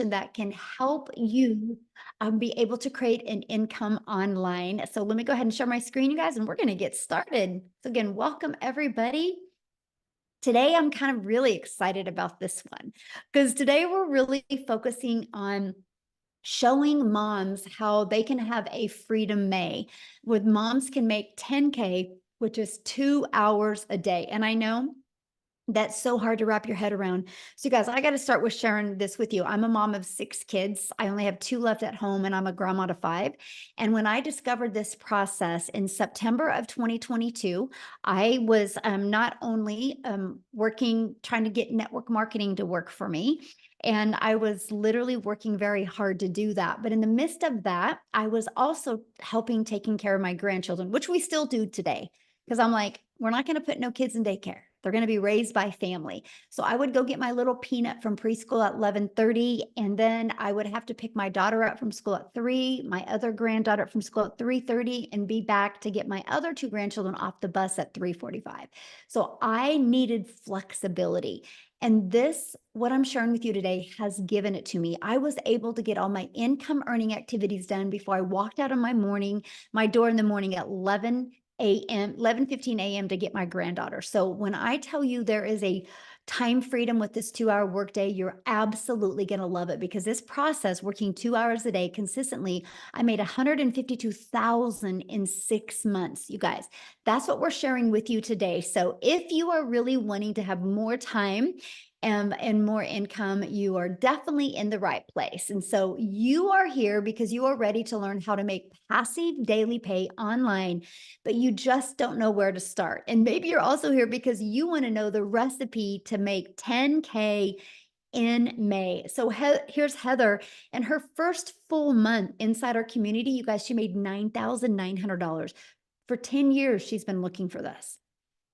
that can help you be able to create an income online. So let me go ahead and share my screen, you guys, and we're going to get started. So again, welcome everybody. Today, I'm kind of really excited about this one because today we're really focusing on showing moms how they can have a Freedom May, where moms can make 10K, which is 2 hours a day. And I know that's so hard to wrap your head around. So, you guys, I got to start with sharing this with you. I'm a mom of 6 kids. I only have 2 left at home, and I'm a grandma to 5. And when I discovered this process in September of 2022, I was not only trying to get network marketing to work for me, and I was literally working very hard to do that. But in the midst of that, I was also taking care of my grandchildren, which we still do today. Because I'm like, we're not going to put no kids in daycare. They're going to be raised by family. So I would go get my little peanut from preschool at 11:30, and then I would have to pick my daughter up from school at 3, my other granddaughter from school at 3:30, and be back to get my other 2 grandchildren off the bus at 3:45. So I needed flexibility. And this, what I'm sharing with you today, has given it to me. I was able to get all my income earning activities done before I walked out of my door in the morning at 11:15 a.m. to get my granddaughter. So when I tell you there is a time freedom with this 2-hour workday, you're absolutely going to love it, because this process, working 2 hours a day consistently, I made 152,000 in 6 months. You guys, that's what we're sharing with you today. So if you are really wanting to have more time and more income, you are definitely in the right place. And so you are here because you are ready to learn how to make passive daily pay online, but you just don't know where to start. And maybe you're also here because you want to know the recipe to make 10K in May. So here's Heather, and her first full month inside our community, you guys, she made $9,900. For 10 years, she's been looking for this.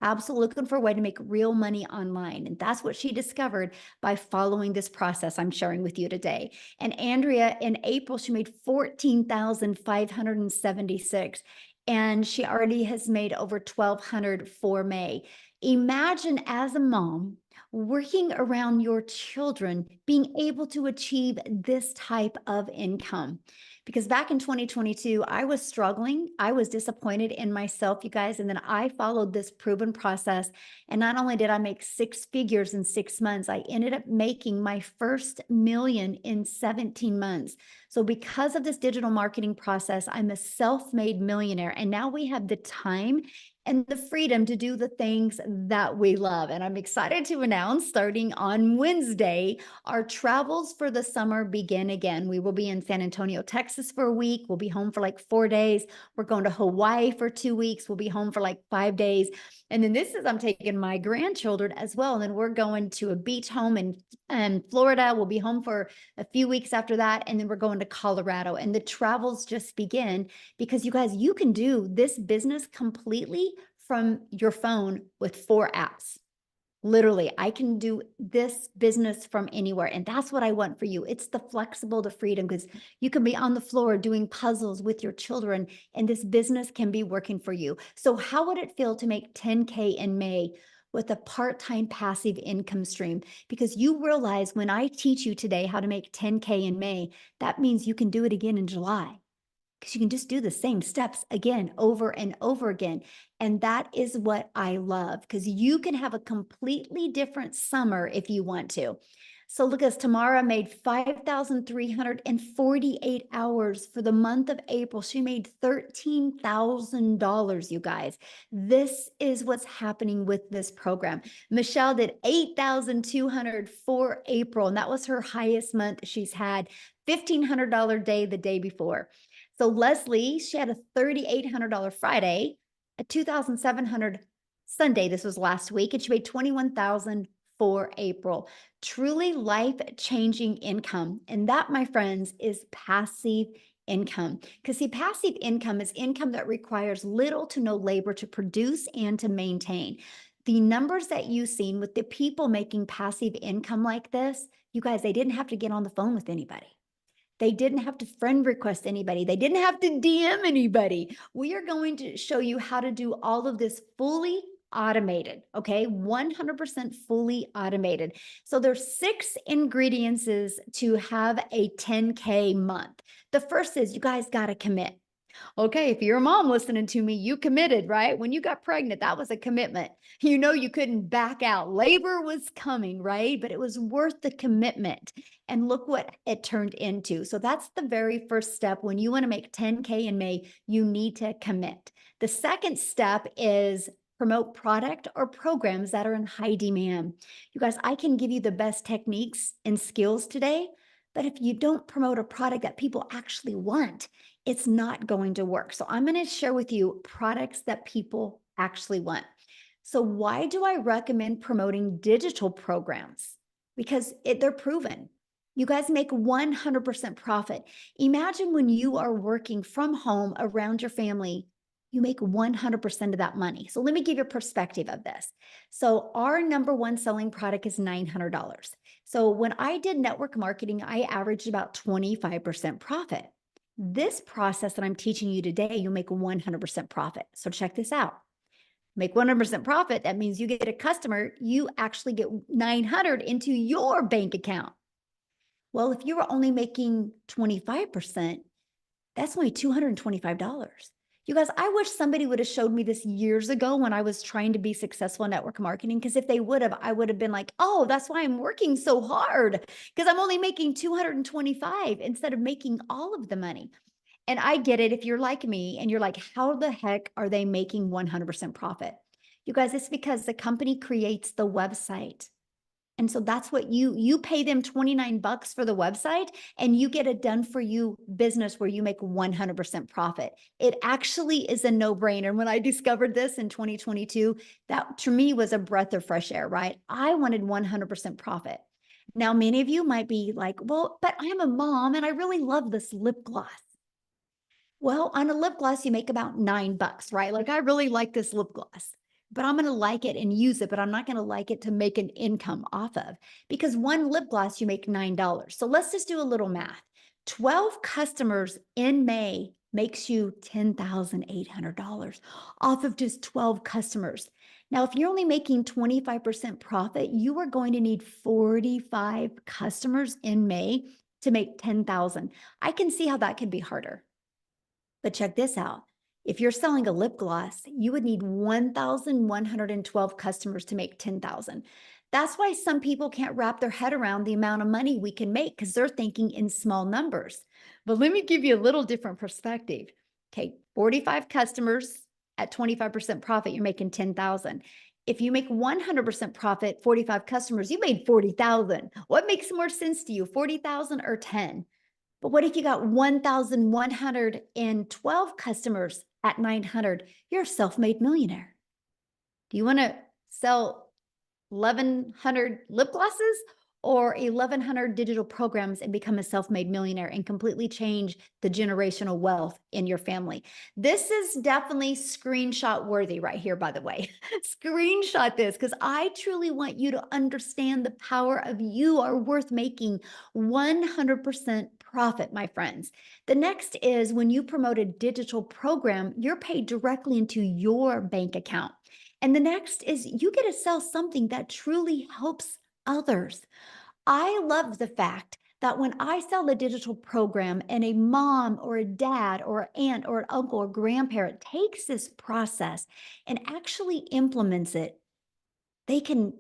Absolutely looking for a way to make real money online. And that's what she discovered by following this process I'm sharing with you today. And Andrea, in April, she made 14,576. And she already has made over 1,200 for May. Imagine, as a mom, working around your children, being able to achieve this type of income. Because back in 2022, I was struggling. I was disappointed in myself, you guys. And then I followed this proven process. And not only did I make 6 figures in 6 months, I ended up making my first million in 17 months. So because of this digital marketing process, I'm a self-made millionaire. And now we have the time and the freedom to do the things that we love. And I'm excited to announce, starting on Wednesday, our travels for the summer begin again. We will be in San Antonio, Texas for a week. We'll be home for like 4 days. We're going to Hawaii for 2 weeks. We'll be home for like 5 days. And then I'm taking my grandchildren as well. And then we're going to a beach home in Florida. We'll be home for a few weeks after that. And then we're going to Colorado. And the travels just begin, because you guys, you can do this business completely from your phone with 4 apps. Literally, I can do this business from anywhere. And that's what I want for you. It's the flexible, the freedom, because you can be on the floor doing puzzles with your children, and this business can be working for you. So how would it feel to make 10K in May with a part-time passive income stream? Because you realize, when I teach you today how to make 10K in May, that means you can do it again in July, because you can just do the same steps again, over and over again. And that is what I love, because you can have a completely different summer if you want to. So look, as Tamara made 5,348 hours for the month of April. She made $13,000, you guys. This is what's happening with this program. Michelle did 8,200 for April, and that was her highest month she's had. $1,500 day the day before. So Leslie, she had a $3,800 Friday, a $2,700 Sunday. This was last week, and she made $21,000 for April. Truly life-changing income. And that, my friends, is passive income. Because see, passive income is income that requires little to no labor to produce and to maintain. The numbers that you've seen with the people making passive income like this, you guys, they didn't have to get on the phone with anybody. They didn't have to friend request anybody. They didn't have to DM anybody. We are going to show you how to do all of this fully automated, okay? 100% fully automated. So there's 6 ingredients to have a 10K month. The first is you guys got to commit. Okay, if you're a mom listening to me, you committed, right? When you got pregnant, that was a commitment. You know, you couldn't back out. Labor was coming, right? But it was worth the commitment. And look what it turned into. So that's the very first step. When you want to make 10K in May, you need to commit. The second step is promote product or programs that are in high demand. You guys, I can give you the best techniques and skills today, but if you don't promote a product that people actually want, it's not going to work. So I'm going to share with you products that people actually want. So why do I recommend promoting digital programs? Because they're proven. You guys make 100% profit. Imagine when you are working from home around your family, you make 100% of that money. So let me give you a perspective of this. So our number one selling product is $900. So when I did network marketing, I averaged about 25% profit. This process that I'm teaching you today, you'll make 100% profit. So check this out. Make 100% profit. That means you get a customer, you actually get 900 into your bank account. Well, if you were only making 25%, that's only $225. You guys, I wish somebody would have showed me this years ago when I was trying to be successful in network marketing, because if they would have, I would have been like, oh, that's why I'm working so hard, because I'm only making 225 instead of making all of the money. And I get it if you're like me and you're like, how the heck are they making 100% profit? You guys, it's because the company creates the website. And so that's what you pay them 29 bucks for the website and you get a done for you business where you make 100% profit. It actually is a no-brainer. And when I discovered this in 2022, that to me was a breath of fresh air, right? I wanted 100% profit. Now, many of you might be like, well, but I'm a mom and I really love this lip gloss. Well, on a lip gloss, you make about 9 bucks, right? Like, I really like this lip gloss, but I'm going to like it and use it, but I'm not going to like it to make an income off of, because one lip gloss, you make $9. So let's just do a little math. 12 customers in May makes you $10,800 off of just 12 customers. Now, if you're only making 25% profit, you are going to need 45 customers in May to make 10,000. I can see how that could be harder. But check this out. If you're selling a lip gloss, you would need 1,112 customers to make 10,000. That's why some people can't wrap their head around the amount of money we can make, because they're thinking in small numbers. But let me give you a little different perspective. Okay, 45 customers at 25% profit, you're making 10,000. If you make 100% profit, 45 customers, you made 40,000. What makes more sense to you, 40,000 or 10? But what if you got 1,112 customers at 900? You're a self-made millionaire. Do you want to sell 1,100 lip glosses or 1,100 digital programs and become a self-made millionaire and completely change the generational wealth in your family? This is definitely screenshot worthy right here, by the way. Screenshot this, because I truly want you to understand the power of you are worth making 100% profit, my friends. The next is when you promote a digital program, you're paid directly into your bank account. And the next is you get to sell something that truly helps others. I love the fact that when I sell a digital program and a mom or a dad or an aunt or an uncle or grandparent takes this process and actually implements it, they can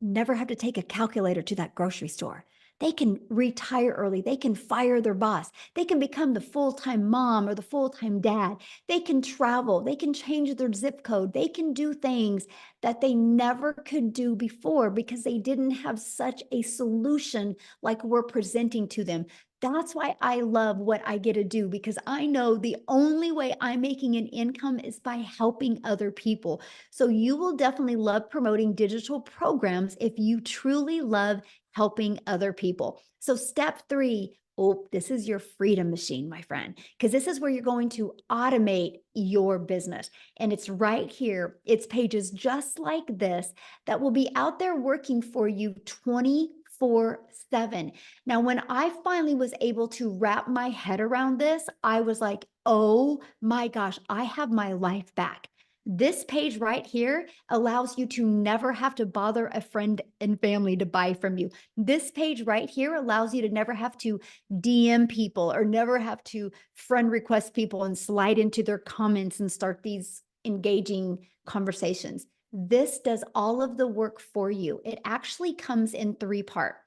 never have to take a calculator to that grocery store. They can retire early. They can fire their boss. They can become the full-time mom or the full-time dad. They can travel. They can change their zip code. They can do things that they never could do before because they didn't have such a solution like we're presenting to them. That's why I love what I get to do, because I know the only way I'm making an income is by helping other people. So you will definitely love promoting digital programs if you truly love helping other people. So step 3, oh, this is your freedom machine, my friend, because this is where you're going to automate your business. And it's right here. It's pages just like this that will be out there working for you 24/7. Now, when I finally was able to wrap my head around this, I was like, oh my gosh, I have my life back. This page right here allows you to never have to bother a friend and family to buy from you. This page right here allows you to never have to DM people or never have to friend request people and slide into their comments and start these engaging conversations. This does all of the work for you. It actually comes in 3 parts.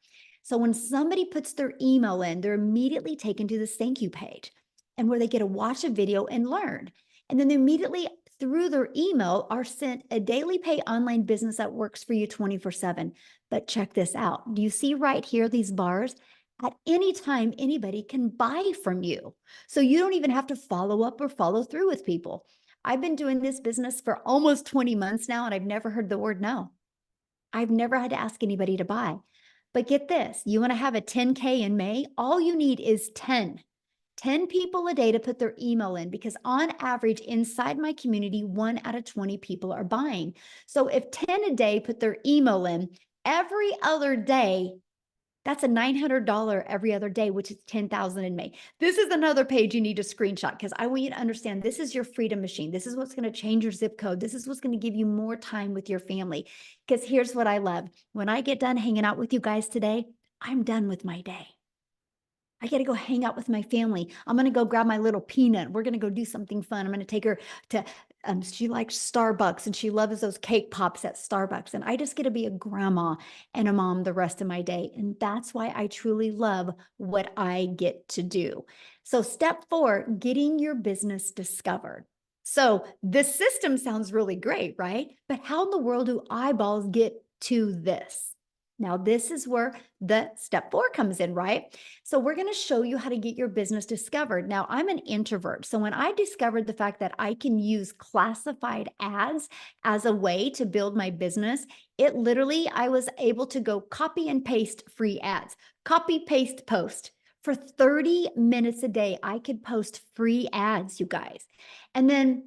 So when somebody puts their email in, they're immediately taken to this thank you page and where they get to watch a video and learn. And then they immediately through their email are sent a daily pay online business that works for you 24/7. But check this out. Do you see right here these bars? At any time, anybody can buy from you. So you don't even have to follow up or follow through with people. I've been doing this business for almost 20 months now, and I've never heard the word no. I've never had to ask anybody to buy. But get this, you want to have a 10K in May? All you need is 10 people a day to put their email in because on average inside my community, 1 out of 20 people are buying. So if 10 a day put their email in every other day, that's a $900 every other day, which is 10,000 in May. This is another page you need to screenshot because I want you to understand this is your freedom machine. This is what's going to change your zip code. This is what's going to give you more time with your family. Because here's what I love. When I get done hanging out with you guys today, I'm done with my day. I got to go hang out with my family. I'm going to go grab my little peanut. We're going to go do something fun. I'm going to take her to, she likes Starbucks and she loves those cake pops at Starbucks. And I just get to be a grandma and a mom the rest of my day. And that's why I truly love what I get to do. So step 4, getting your business discovered. So this system sounds really great, right? But how in the world do eyeballs get to this? Now, this is where the step 4 comes in, right? So we're going to show you how to get your business discovered. Now, I'm an introvert. So when I discovered the fact that I can use classified ads as a way to build my business, it literally, I was able to go copy and paste free ads, copy, paste, post. For 30 minutes a day, I could post free ads, you guys. And then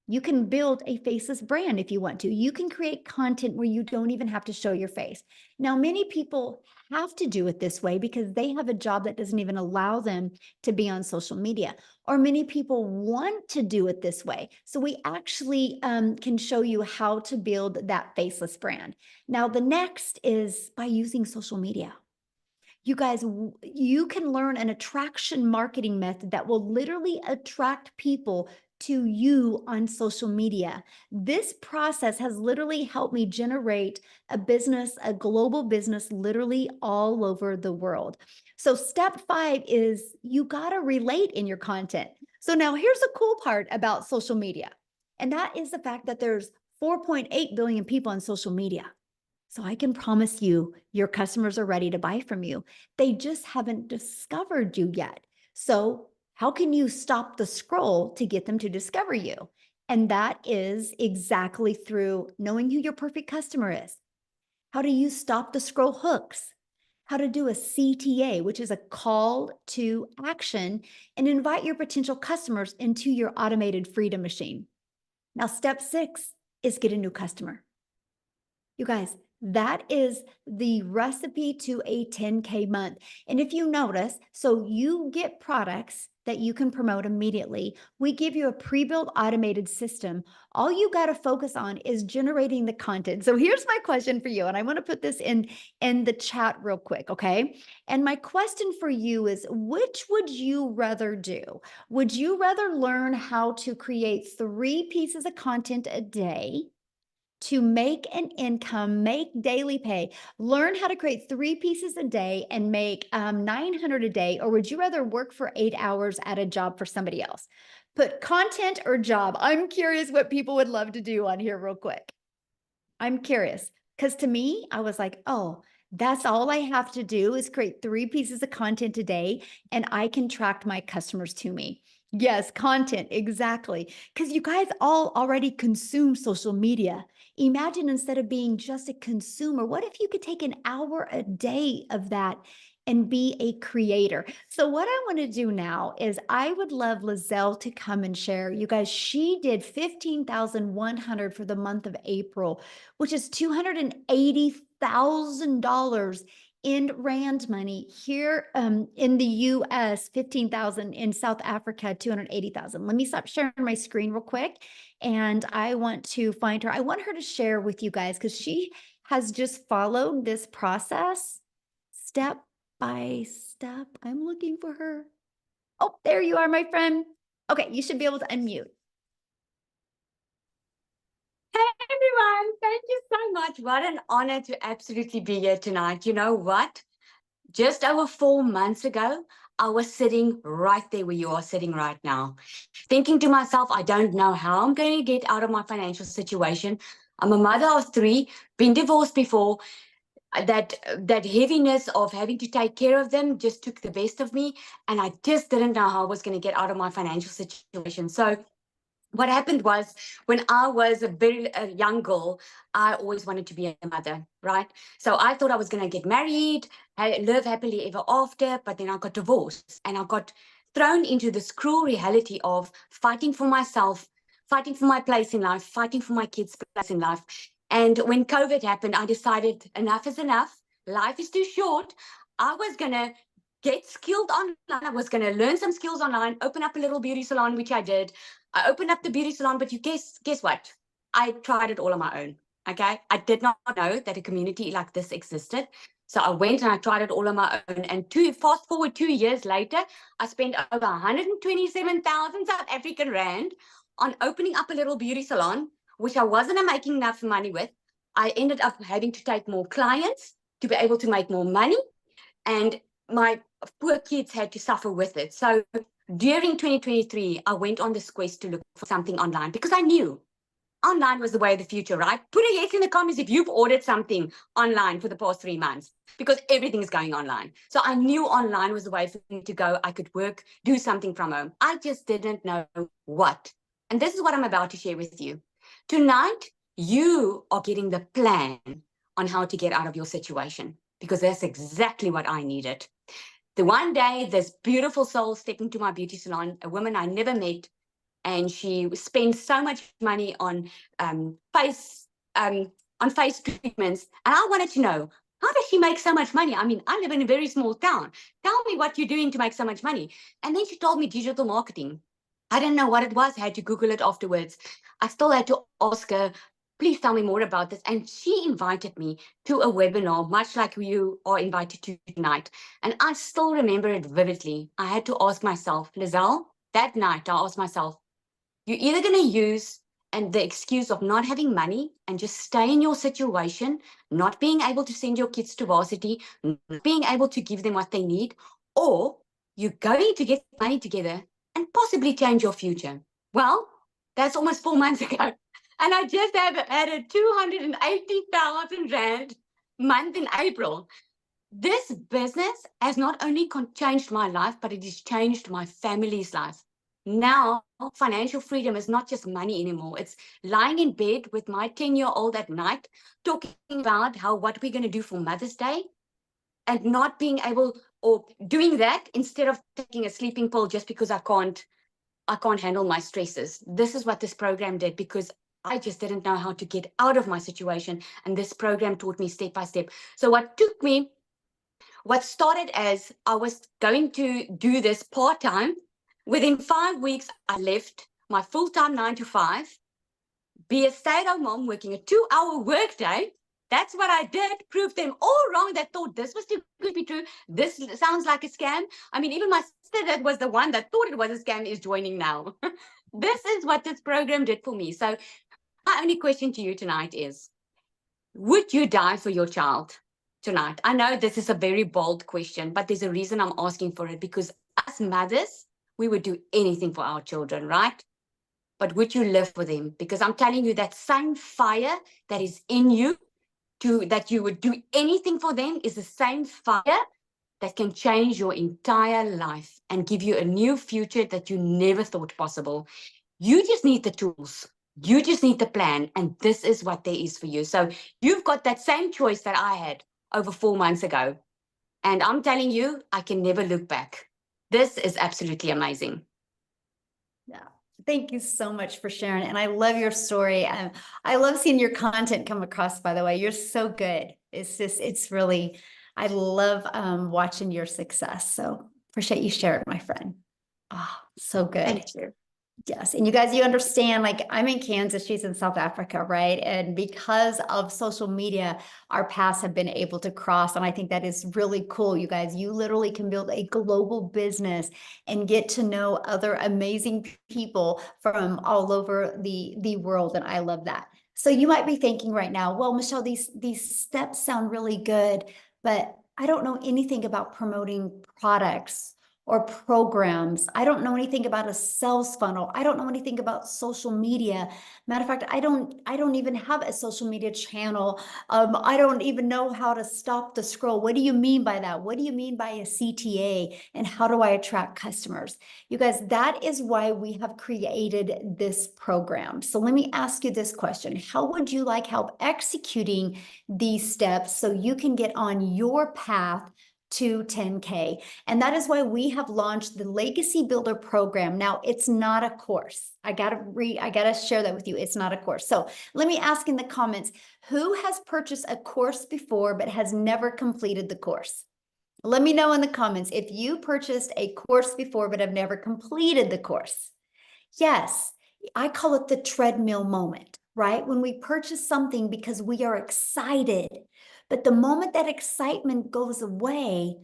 you can build a faceless brand if you want to. You can create content where you don't even have to show your face. Now, many people have to do it this way because they have a job that doesn't even allow them to be on social media. Or many people want to do it this way. So we actually can show you how to build that faceless brand. Now, the next is by using social media. You guys, you can learn an attraction marketing method that will literally attract people to you on social media. This process has literally helped me generate a business, a global business, literally all over the world. So step 5 is you got to relate in your content. So now here's the cool part about social media. And that is the fact that there's 4.8 billion people on social media. So I can promise you, your customers are ready to buy from you. They just haven't discovered you yet. So how can you stop the scroll to get them to discover you? And that is exactly through knowing who your perfect customer is. How do you stop the scroll hooks? How to do a CTA, which is a call to action, and invite your potential customers into your automated freedom machine. Now, step 6 is get a new customer. You guys, that is the recipe to a 10K month. And if you notice, so you get products that you can promote immediately. We give you a pre-built automated system. All you got to focus on is generating the content. So here's my question for you. And I want to put this in the chat real quick, okay? And my question for you is, which would you rather do? Would you rather learn how to create 3 pieces of content a day to make an income, make daily pay, learn how to create 3 pieces a day and make 900 a day? Or would you rather work for 8 hours at a job for somebody else? Put content or job. I'm curious what people would love to do on here real quick. I'm curious because to me, I was like, oh, that's all I have to do is create 3 pieces of content a day and I can track my customers to me. Yes, content, exactly. Because you guys all already consume social media. Imagine instead of being just a consumer, what if you could take an hour a day of that and be a creator? So what I want to do now is I would love Lizelle to come and share. You guys, she did 15,100 for the month of April, which is $280,000 in rand money. Here in the US, 15,000. In South Africa, 280,000. Let me stop sharing my screen real quick. And I want to find her. I want her to share with you guys because she has just followed this process step by step. I'm looking for her. Oh, there you are, my friend. Okay, you should be able to unmute. Everyone, thank you so much. What an honor to absolutely be here tonight. You know what? Just over 4 months ago, I was sitting right there where you are sitting right now, thinking to myself, I don't know how I'm going to get out of my financial situation. I'm a mother of 3, been divorced before. That heaviness of having to take care of them just took the best of me, and I just didn't know how I was going to get out of my financial situation. So what happened was, when I was a young girl, I always wanted to be a mother, right? So I thought I was going to get married, live happily ever after, but then I got divorced and I got thrown into this cruel reality of fighting for myself, fighting for my place in life, fighting for my kids' place in life. And when COVID happened, I decided enough is enough. Life is too short. I was going to get skilled online. I was going to learn some skills online, open up a little beauty salon, which I did. I opened up the beauty salon, but you guess what? I tried it all on my own. Okay. I did not know that a community like this existed. So I went and I tried it all on my own. And fast forward 2 years later, I spent over 127,000 South African Rand on opening up a little beauty salon, which I wasn't making enough money with. I ended up having to take more clients to be able to make more money. And my poor kids had to suffer with it. So during 2023, I went on this quest to look for something online because I knew online was the way of the future, right? Put a yes in the comments if you've ordered something online for the past 3 months, because everything is going online. So I knew online was the way for me to go. I could work, do something from home. I just didn't know what. And this is what I'm about to share with you. Tonight, you are getting the plan on how to get out of your situation, because that's exactly what I needed. The one day, this beautiful soul stepped into my beauty salon, a woman I never met, and she spends so much money on face treatments. And I wanted to know, how does she make so much money? I mean, I live in a very small town. Tell me what you're doing to make so much money. And then she told me digital marketing. I didn't know what it was. I had to Google it afterwards. I still had to ask her, please tell me more about this. And she invited me to a webinar, much like you are invited to tonight. And I still remember it vividly. I had to ask myself, Lizelle, that night, I asked myself, you're either going to use and the excuse of not having money and just stay in your situation, not being able to send your kids to varsity, not being able to give them what they need, or you're going to get money together and possibly change your future. Well, that's almost 4 months ago. And I just have added 280,000 Rand month in April. This business has not only changed my life, but it has changed my family's life. Now, financial freedom is not just money anymore. It's lying in bed with my 10-year-old at night, talking about what we're going to do for Mother's Day, and not being able, or doing that instead of taking a sleeping pill just because I can't handle my stresses. This is what this program did, because I just didn't know how to get out of my situation. And this program taught me step by step. So what started as I was going to do this part-time, within 5 weeks, I left my full-time 9 to 5, be a stay-at-home mom working a 2-hour workday. That's what I did. Proved them all wrong that thought this was too good to be true. This sounds like a scam. I mean, even my sister, that was the one that thought it was a scam, is joining now. This is what this program did for me. So my only question to you tonight is, would you die for your child tonight? I know this is a very bold question, but there's a reason I'm asking for it, because as mothers, we would do anything for our children, right? But would you live for them? Because I'm telling you, that same fire that is in you, that you would do anything for them, is the same fire that can change your entire life and give you a new future that you never thought possible. You just need the tools. You just need the plan. And this is what there is for you. So you've got that same choice that I had over 4 months ago. And I'm telling you, I can never look back. This is absolutely amazing. Yeah. Thank you so much for sharing. And I love your story. I love seeing your content come across, by the way. You're so good. It's really, I love watching your success. So appreciate you sharing, my friend. Oh, so good. Thank you. Yes. And you guys, you understand, like I'm in Kansas, she's in South Africa, right? And because of social media, our paths have been able to cross. And I think that is really cool, you guys. You literally can build a global business and get to know other amazing people from all over the world. And I love that. So you might be thinking right now, well, Michelle, these steps sound really good, but I don't know anything about promoting products or programs. I don't know anything about a sales funnel. I don't know anything about social media. Matter of fact, I don't even have a social media channel. I don't even know how to stop the scroll. What do you mean by that? What do you mean by a CTA? And how do I attract customers? You guys, that is why we have created this program. So let me ask you this question. How would you like help executing these steps so you can get on your path to 10K? And that is why we have launched the Legacy Builder program. Now, it's not a course. I gotta share that with you. It's not a course. So let me ask in the comments, who has purchased a course before but has never completed the course? Let me know in the comments if you purchased a course before but have never completed the course. Yes, I call it the treadmill moment, right? When we purchase something because we are excited, but the moment that excitement goes away,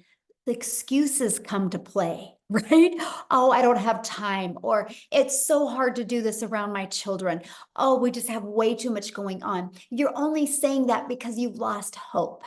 the excuses come to play, right? Oh, I don't have time, or it's so hard to do this around my children. Oh, we just have way too much going on. You're only saying that because you've lost hope.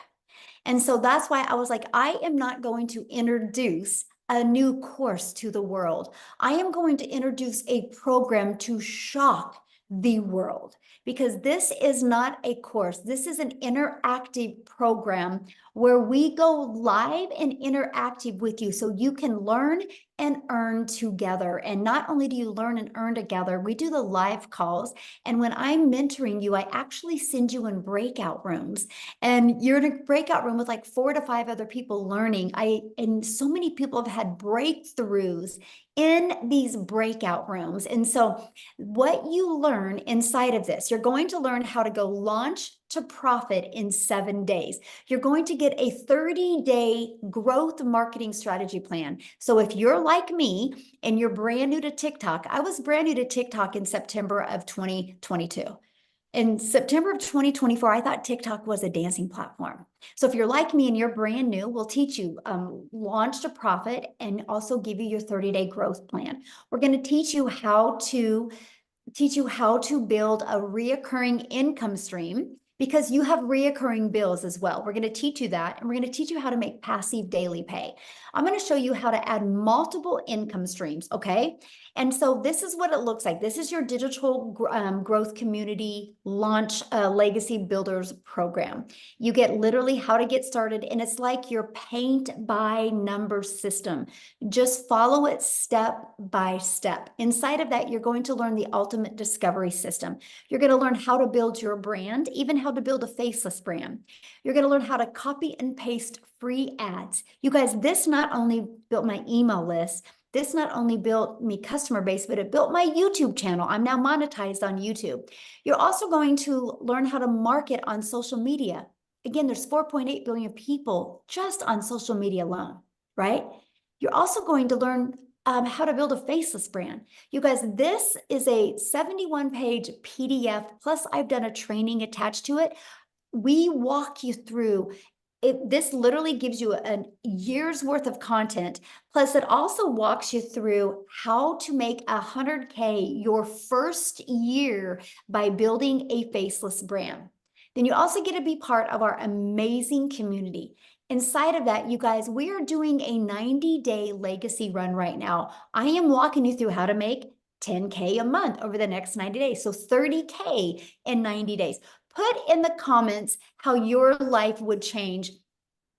And so that's why I was like, I am not going to introduce a new course to the world. I am going to introduce a program to shock the world, because this is not a course. This is an interactive program where we go live and interactive with you so you can learn and earn together. And not only do you learn and earn together, we do the live calls. And when I'm mentoring you, I actually send you in breakout rooms, and you're in a breakout room with like 4 to 5 other people learning. And so many people have had breakthroughs in these breakout rooms. And so what you learn inside of this, you're going to learn how to go launch to profit in 7 days. You're going to get a 30-day growth marketing strategy plan. So if you're like me and you're brand new to TikTok, I was brand new to TikTok in September of 2022. In September of 2024, I thought TikTok was a dancing platform. So if you're like me and you're brand new, we'll teach you launch to profit and also give you your 30-day growth plan. We're going to teach you how to build a reoccurring income stream, because you have reoccurring bills as well. We're going to teach you that, and we're going to teach you how to make passive daily pay. I'm going to show you how to add multiple income streams, okay? And so this is what it looks like. This is your digital growth community launch legacy builders program. You get literally how to get started, and it's like your paint by number system. Just follow it step by step. Inside of that, you're going to learn the ultimate discovery system. You're going to learn how to build your brand, even how to build a faceless brand. You're going to learn how to copy and paste free ads. You guys, this not only built my email list, this not only built me customer base, but it built my YouTube channel. I'm now monetized on YouTube. You're also going to learn how to market on social media. Again, there's 4.8 billion people just on social media alone, right? You're also going to learn how to build a faceless brand. You guys, this is a 71-page PDF, plus I've done a training attached to it. We walk you through it. This literally gives you a year's worth of content. Plus, it also walks you through how to make 100K your first year by building a faceless brand. Then you also get to be part of our amazing community. Inside of that, you guys, we are doing a 90-day legacy run right now. I am walking you through how to make 10K a month over the next 90 days. So 30K in 90 days. Put in the comments how your life would change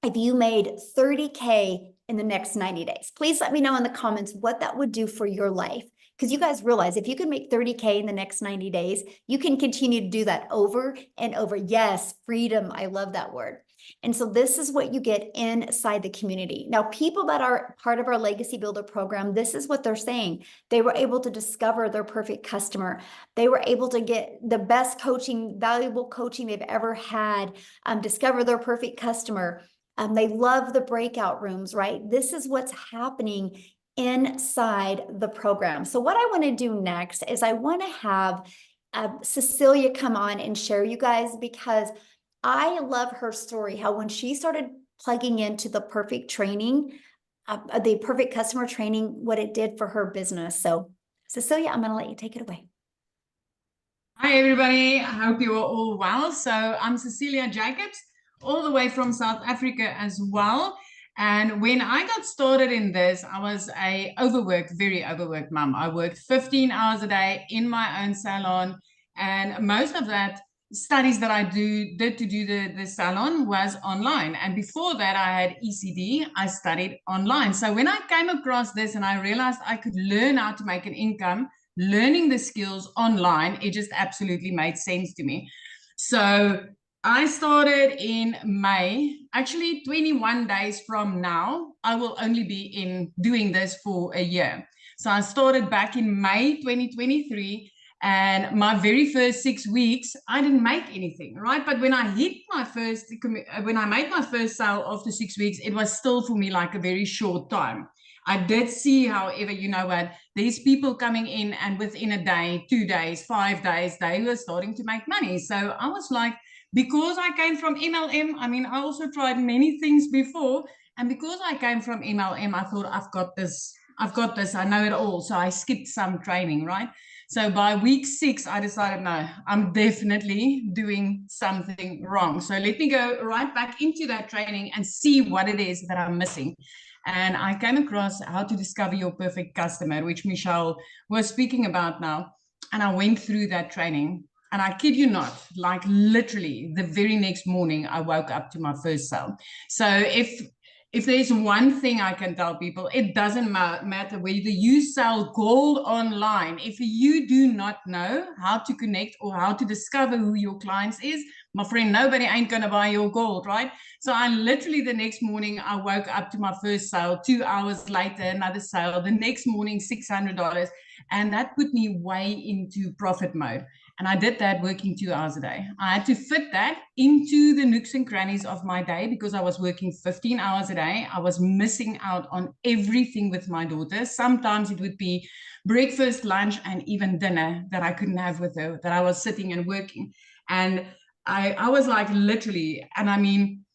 if you made 30K in the next 90 days. Please let me know in the comments what that would do for your life. Because you guys realize if you can make 30K in the next 90 days, you can continue to do that over and over. Yes, freedom. I love that word. And so this is what you get inside the community. Now, people that are part of our Legacy Builder program, this is what they're saying. They were able to discover their perfect customer. They were able to get the best coaching, valuable coaching they've ever had, discover their perfect customer, They love the breakout rooms, right? This is what's happening inside the program. So what I want to do next is I want to have Cecilia come on and share you guys, because I love her story, how when she started plugging into the perfect training, the perfect customer training, what it did for her business. So Cecilia, I'm going to let you take it away. Hi, everybody. I hope you are all well. So I'm Cecilia Jacobs, all the way from South Africa as well. And when I got started in this, I was a very overworked mom. I worked 15 hours a day in my own salon. And most of that studies that I did to do the salon was online. And before that, I had ECD. I studied online. So when I came across this and I realized I could learn how to make an income, learning the skills online, it just absolutely made sense to me. So I started in May. Actually, 21 days from now, I will only be in doing this for a year. So I started back in May 2023. And my very first 6 weeks, I didn't make anything, right? But when I made my first sale after 6 weeks, it was still for me like a very short time. I did see, however, you know what, there's people coming in and within a day, 2 days, 5 days, they were starting to make money. So I was like, because I came from MLM, I mean, I also tried many things before. And because I came from MLM, I thought, I've got this, I know it all. So I skipped some training, right? So by week 6, I decided, no, I'm definitely doing something wrong. So let me go right back into that training and see what it is that I'm missing. And I came across How to Discover Your Perfect Customer, which Michelle was speaking about now. And I went through that training. And I kid you not, like literally the very next morning, I woke up to my first sale. So if there's one thing I can tell people, it doesn't matter whether you sell gold online. If you do not know how to connect or how to discover who your clients is, my friend, nobody ain't going to buy your gold, right? So I literally the next morning, I woke up to my first sale. 2 hours later, another sale. The next morning, $600. And that put me way into profit mode. And I did that working 2 hours a day. I had to fit that into the nooks and crannies of my day because I was working 15 hours a day. I was missing out on everything with my daughter. Sometimes it would be breakfast, lunch, and even dinner that I couldn't have with her, that I was sitting and working. And I was like literally, and I mean,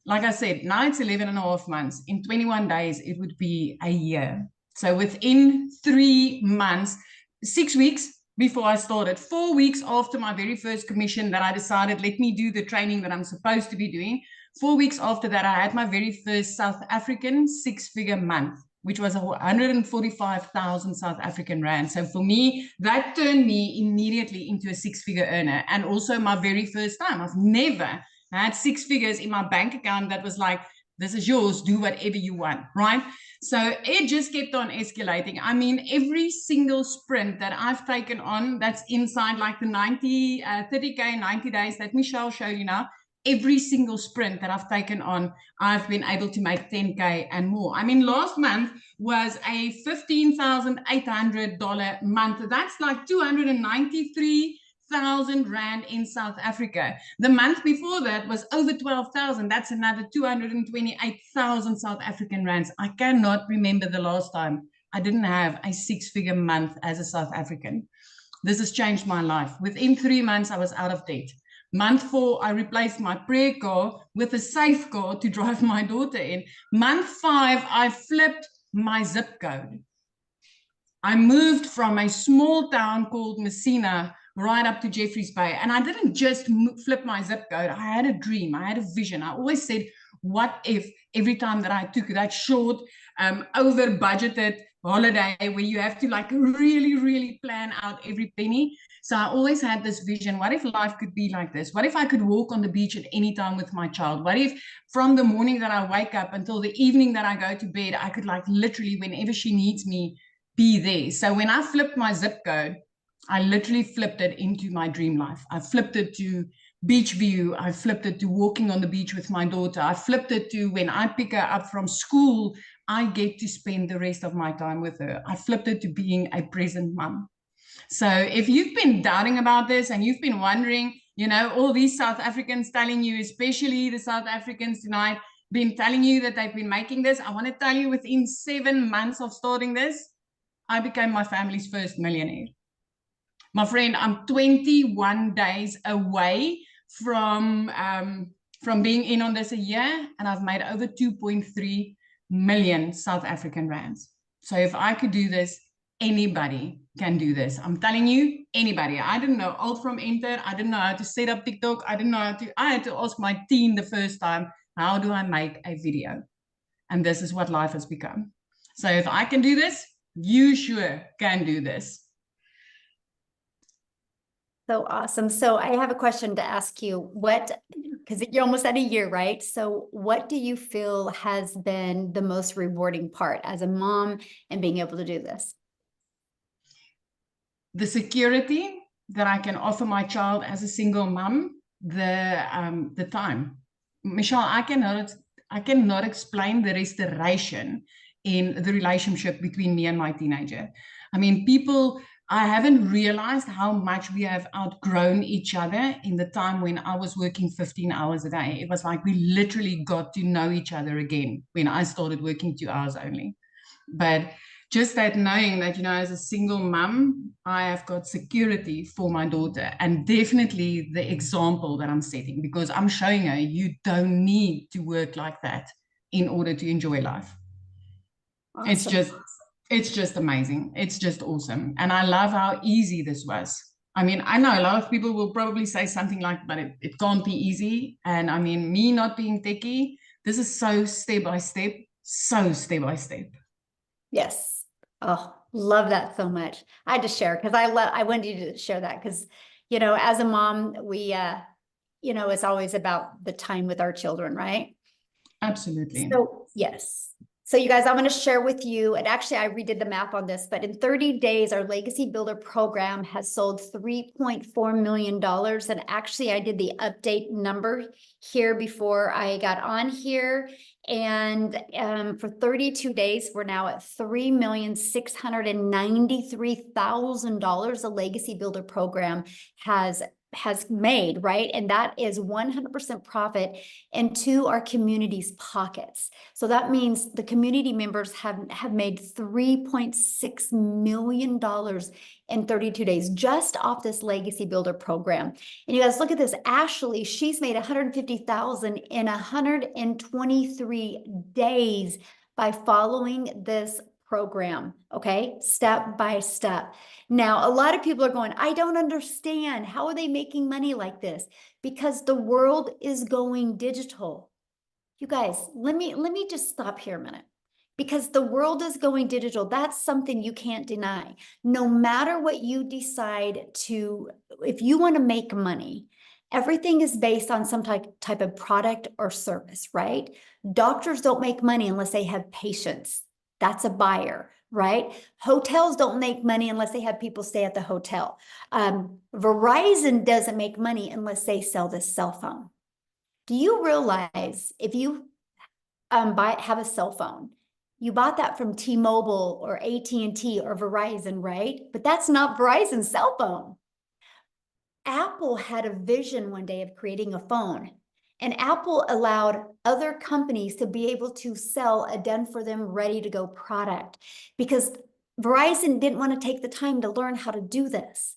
like I said, now it's 11 and a half months. In 21 days, it would be a year. So within 3 months, 6 weeks before I started, 4 weeks after my very first commission that I decided, let me do the training that I'm supposed to be doing. 4 weeks after that, I had my very first South African 6-figure month, which was 145,000 South African rand. So for me, that turned me immediately into a 6-figure earner. And also my very first time. I've never had 6 figures in my bank account that was like, this is yours, do whatever you want, right? So it just kept on escalating. I mean, every single sprint that I've taken on that's inside like the 30K, 90 days that Michelle showed you now, every single sprint that I've taken on, I've been able to make 10K and more. I mean, last month was a $15,800 month. That's like 293,000 rand in South Africa. The month before that was over 12,000. That's another 228,000 South African rands. I cannot remember the last time I didn't have a 6-figure month as a South African. This has changed my life. Within 3 months, I was out of debt. Month 4, I replaced my prayer car with a safe car to drive my daughter in. Month 5, I flipped my zip code. I moved from a small town called Messina right up to Jeffreys Bay. And I didn't just flip my zip code. I had a dream. I had a vision. I always said, what if every time that I took that short, over budgeted holiday where you have to like really, really plan out every penny. So I always had this vision. What if life could be like this? What if I could walk on the beach at any time with my child? What if from the morning that I wake up until the evening that I go to bed, I could like literally whenever she needs me, be there. So when I flipped my zip code, I literally flipped it into my dream life. I flipped it to beach view. I flipped it to walking on the beach with my daughter. I flipped it to when I pick her up from school, I get to spend the rest of my time with her. I flipped it to being a present mom. So if you've been doubting about this and you've been wondering, you know, all these South Africans telling you, especially the South Africans tonight, been telling you that they've been making this. I want to tell you, within 7 months of starting this, I became my family's first millionaire. My friend, I'm 21 days away from being in on this a year, and I've made over 2.3 million South African rands. So if I could do this, anybody can do this. I'm telling you, anybody. I didn't know alt from enter. I didn't know how to set up TikTok. I had to ask my team the first time, how do I make a video? And this is what life has become. So if I can do this, you sure can do this. So awesome. So I have a question to ask you. Because you're almost at a year, right? So what do you feel has been the most rewarding part as a mom and being able to do this? The security that I can offer my child as a single mom, the time. Michelle, I cannot explain the restoration in the relationship between me and my teenager. I mean, I haven't realized how much we have outgrown each other in the time when I was working 15 hours a day. It was like we literally got to know each other again when I started working 2 hours only. But just that knowing that, as a single mom, I have got security for my daughter, and definitely the example that I'm setting, because I'm showing her you don't need to work like that in order to enjoy life. Awesome. It's just amazing. It's just awesome. And I love how easy this was. I mean, I know a lot of people will probably say something like, but it can't be easy. And I mean, me not being techie, this is so step by step. Yes. Oh, love that so much. I had to share because I wanted you to share that because, as a mom, we, it's always about the time with our children, right? Absolutely. So, yes. So you guys, I'm going to share with you, and actually I redid the math on this, but in 30 days, our Legacy Builder program has sold $3.4 million. And actually I did the update number here before I got on here. And for 32 days, we're now at $3,693,000 the Legacy Builder program has made, right? And that is 100% profit into our community's pockets. So that means the community members have made $3.6 million in 32 days just off this Legacy Builder program. And you guys look at this. Ashley, she's made $150,000 in 123 days by following this program, okay? Step by step. Now, a lot of people are going, I don't understand. How are they making money like this? Because the world is going digital. You guys, let me just stop here a minute. Because the world is going digital. That's something you can't deny. No matter what you decide to, if you want to make money, everything is based on some type of product or service, right? Doctors don't make money unless they have patients. That's a buyer, right? Hotels don't make money unless they have people stay at the hotel. Verizon doesn't make money unless they sell this cell phone. Do you realize if you have a cell phone, you bought that from T-Mobile or AT&T or Verizon, right? But that's not Verizon's cell phone. Apple had a vision one day of creating a phone. And Apple allowed other companies to be able to sell a done-for-them, ready-to-go product because Verizon didn't want to take the time to learn how to do this,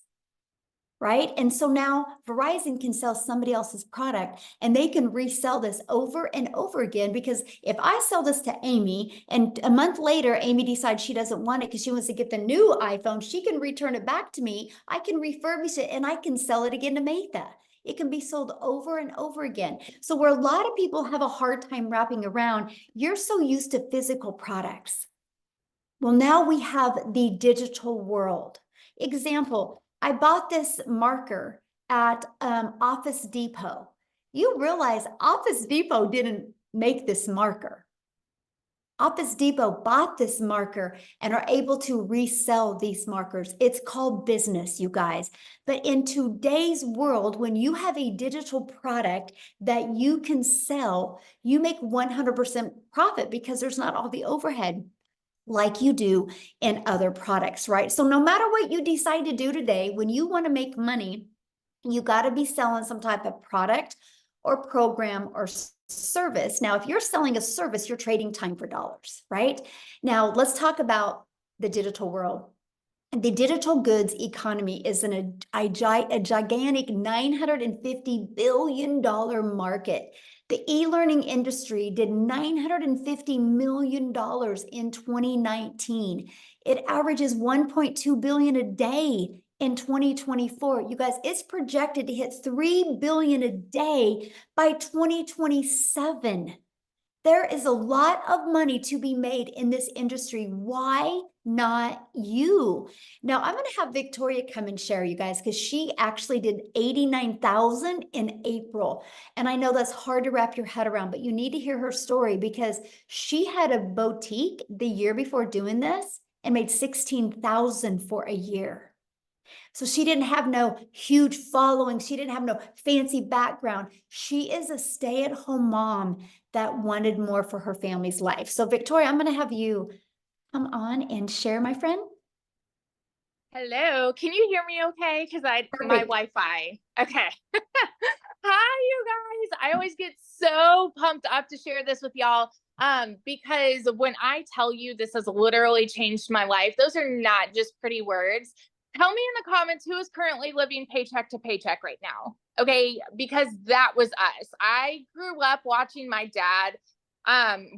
right? And so now Verizon can sell somebody else's product and they can resell this over and over again because if I sell this to Amy and a month later, Amy decides she doesn't want it because she wants to get the new iPhone, she can return it back to me. I can refurbish it and I can sell it again to Maytha. It can be sold over and over again. So where a lot of people have a hard time wrapping around, you're so used to physical products. Well, now we have the digital world. Example, I bought this marker at Office Depot. You realize Office Depot didn't make this marker. Office Depot bought this marker and are able to resell these markers. It's called business, you guys. But in today's world, when you have a digital product that you can sell, you make 100% profit because there's not all the overhead like you do in other products, right? So no matter what you decide to do today, when you want to make money, you got to be selling some type of product or program or service. Now, if you're selling a service, you're trading time for dollars, right? Now, let's talk about the digital world. The digital goods economy is a gigantic $950 billion market. The e-learning industry did $950 million in 2019. It averages $1.2 billion a day in 2024. You guys, it's projected to hit $3 billion a day by 2027. There is a lot of money to be made in this industry. Why not you? Now, I'm going to have Victoria come and share, you guys, because she actually did 89,000 in April. And I know that's hard to wrap your head around, but you need to hear her story because she had a boutique the year before doing this and made 16,000 for a year. So she didn't have no huge following. She didn't have no fancy background. She is a stay-at-home mom that wanted more for her family's life. So Victoria, I'm going to have you come on and share, my friend. Hello, can you hear me okay? Because my Wi-Fi. Okay. Hi, you guys. I always get so pumped up to share this with y'all. Because when I tell you this has literally changed my life, those are not just pretty words. Tell me in the comments who is currently living paycheck to paycheck right now. Okay, because that was us. I grew up watching my dad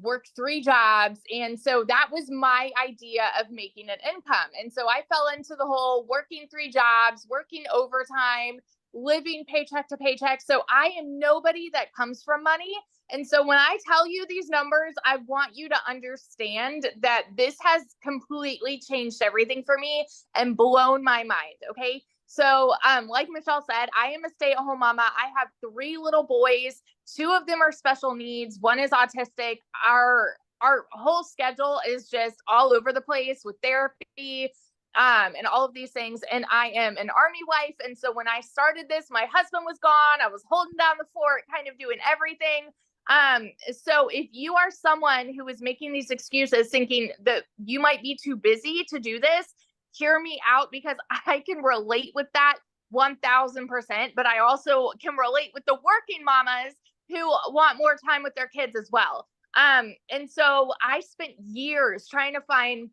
work 3 jobs. And so that was my idea of making an income. And so I fell into the whole working 3 jobs, working overtime, living paycheck to paycheck. So I am nobody that comes from money. And so when I tell you these numbers, I want you to understand that this has completely changed everything for me and blown my mind. Okay. So, like Michelle said, I am a stay-at-home mama. I have 3 little boys. 2 of them are special needs. 1 is autistic. Our whole schedule is just all over the place with therapy, and all of these things. And I am an Army wife. And so when I started this, my husband was gone. I was holding down the fort, kind of doing everything. So if you are someone who is making these excuses, thinking that you might be too busy to do this, hear me out, because I can relate with that 1000%, but I also can relate with the working mamas who want more time with their kids as well. And so I spent years trying to find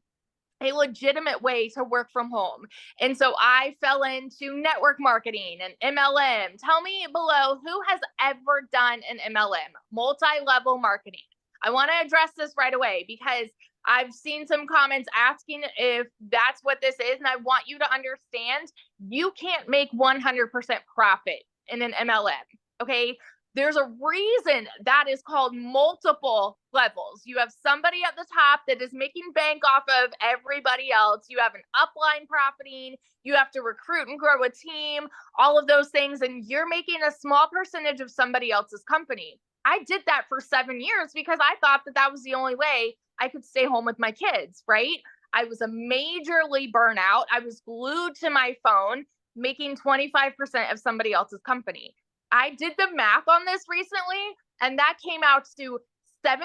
a legitimate way to work from home. And so I fell into network marketing and MLM. Tell me below who has ever done an MLM, multi-level marketing. I want to address this right away because I've seen some comments asking if that's what this is. And I want you to understand you can't make 100% profit in an MLM. Okay. There's a reason that is called multiple levels. You have somebody at the top that is making bank off of everybody else. You have an upline profiting. You have to recruit and grow a team, all of those things. And you're making a small percentage of somebody else's company. I did that for 7 years because I thought that that was the only way I could stay home with my kids, right? I was a majorly burnout. I was glued to my phone, making 25% of somebody else's company. I did the math on this recently, and that came out to $7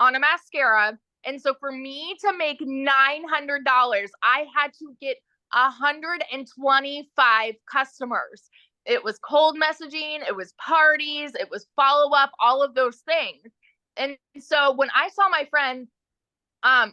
on a mascara. And so for me to make $900, I had to get 125 customers. It was cold messaging, it was parties, it was follow-up, all of those things. And so when I saw my friend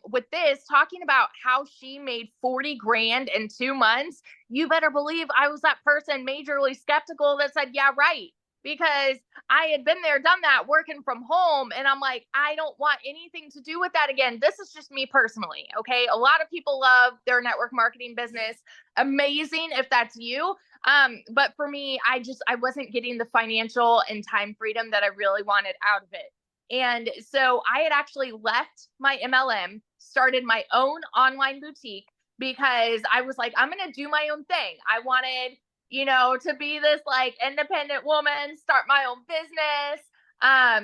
with this talking about how she made 40 grand in 2 months, you better believe I was that person majorly skeptical that said, yeah, right. Because I had been there, done that, working from home. And I'm like, I don't want anything to do with that again. This is just me personally. Okay. A lot of people love their network marketing business. Amazing if that's you. But for me, I wasn't getting the financial and time freedom that I really wanted out of it. And so I had actually left my MLM, started my own online boutique because I was like, I'm going to do my own thing. I wanted, to be this like independent woman, start my own business,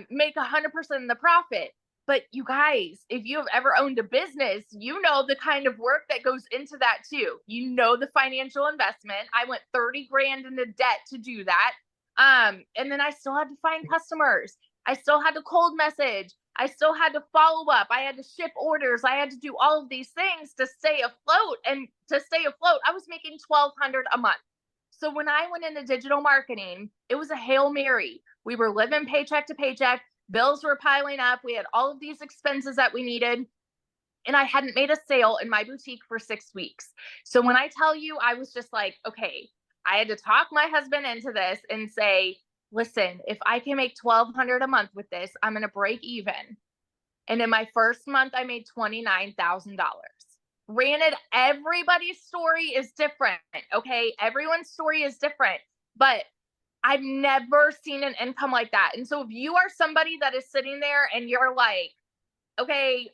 make 100% of the profit. But you guys, if you have ever owned a business, you know the kind of work that goes into that too. You know the financial investment. I went 30 grand into debt to do that. And then I still had to find customers. I still had to cold message. I still had to follow up. I had to ship orders. I had to do all of these things to stay afloat. And to stay afloat, I was making $1,200 a month. So when I went into digital marketing, it was a Hail Mary. We were living paycheck to paycheck. Bills were piling up. We had all of these expenses that we needed. And I hadn't made a sale in my boutique for 6 weeks. So when I tell you, I was just like, okay, I had to talk my husband into this and say, listen, if I can make $1,200 a month with this, I'm going to break even. And in my first month, I made $29,000. Granted, everybody's story is different. Okay. Everyone's story is different, but I've never seen an income like that. And so if you are somebody that is sitting there and you're like, okay,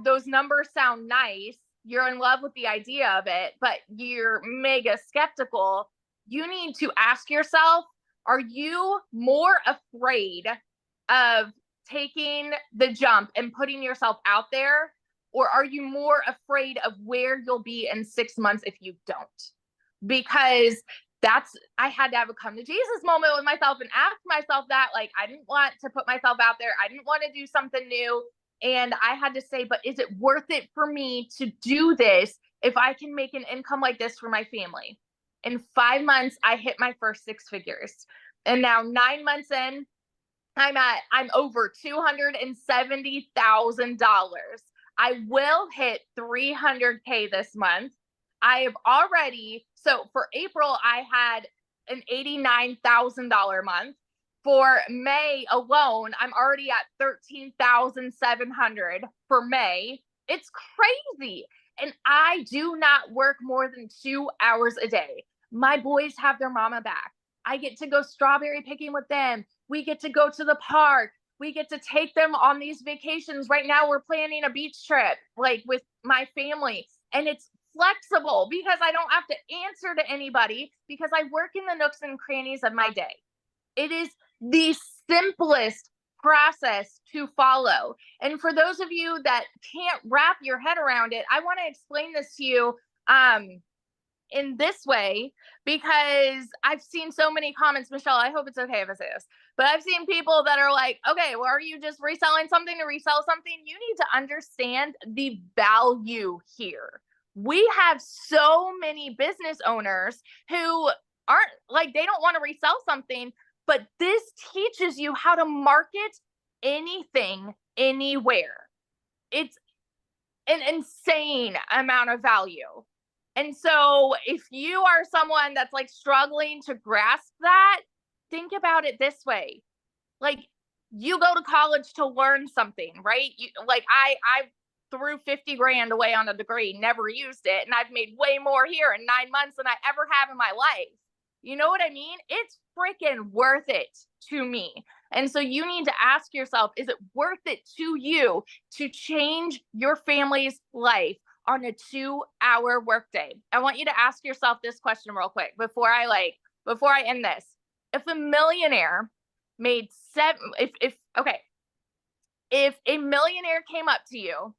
those numbers sound nice, you're in love with the idea of it, but you're mega skeptical, you need to ask yourself, are you more afraid of taking the jump and putting yourself out there? Or are you more afraid of where you'll be in 6 months if you don't? Because I had to have a come to Jesus moment with myself and ask myself that. Like, I didn't want to put myself out there. I didn't want to do something new. And I had to say, but is it worth it for me to do this if I can make an income like this for my family? In 5 months, I hit my first 6 figures. And now 9 months in, I'm over $270,000. I will hit 300K this month. I have already, so for April, I had an $89,000 month. For May alone, I'm already at 13,700 for May. It's crazy. And I do not work more than 2 hours a day. My boys have their mama back. I get to go strawberry picking with them. We get to go to the park. We get to take them on these vacations. Right now, we're planning a beach trip, like with my family. And it's flexible because I don't have to answer to anybody because I work in the nooks and crannies of my day. It is the simplest process to follow. And for those of you that can't wrap your head around it, I want to explain this to you in this way, because I've seen so many comments. Michelle, I hope it's okay if I say this, but I've seen people that are like, okay, well, are you just reselling something to resell something? You need to understand the value here. We have so many business owners who aren't like, they don't want to resell something, but this teaches you how to market anything, anywhere. It's an insane amount of value. And so if you are someone that's like struggling to grasp that, think about it this way. Like, you go to college to learn something, right? I threw 50 grand away on a degree, never used it. And I've made way more here in 9 months than I ever have in my life. You know what I mean? It's freaking worth it to me. And so you need to ask yourself, is it worth it to you to change your family's life on a 2-hour workday? I want you to ask yourself this question real quick before I end this. If a millionaire made if a millionaire came up to you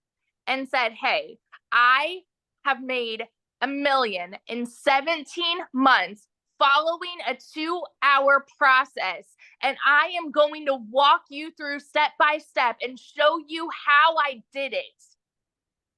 and said, hey, I have made $1 million in 17 months following a 2-hour process, and I am going to walk you through step by step and show you how I did it,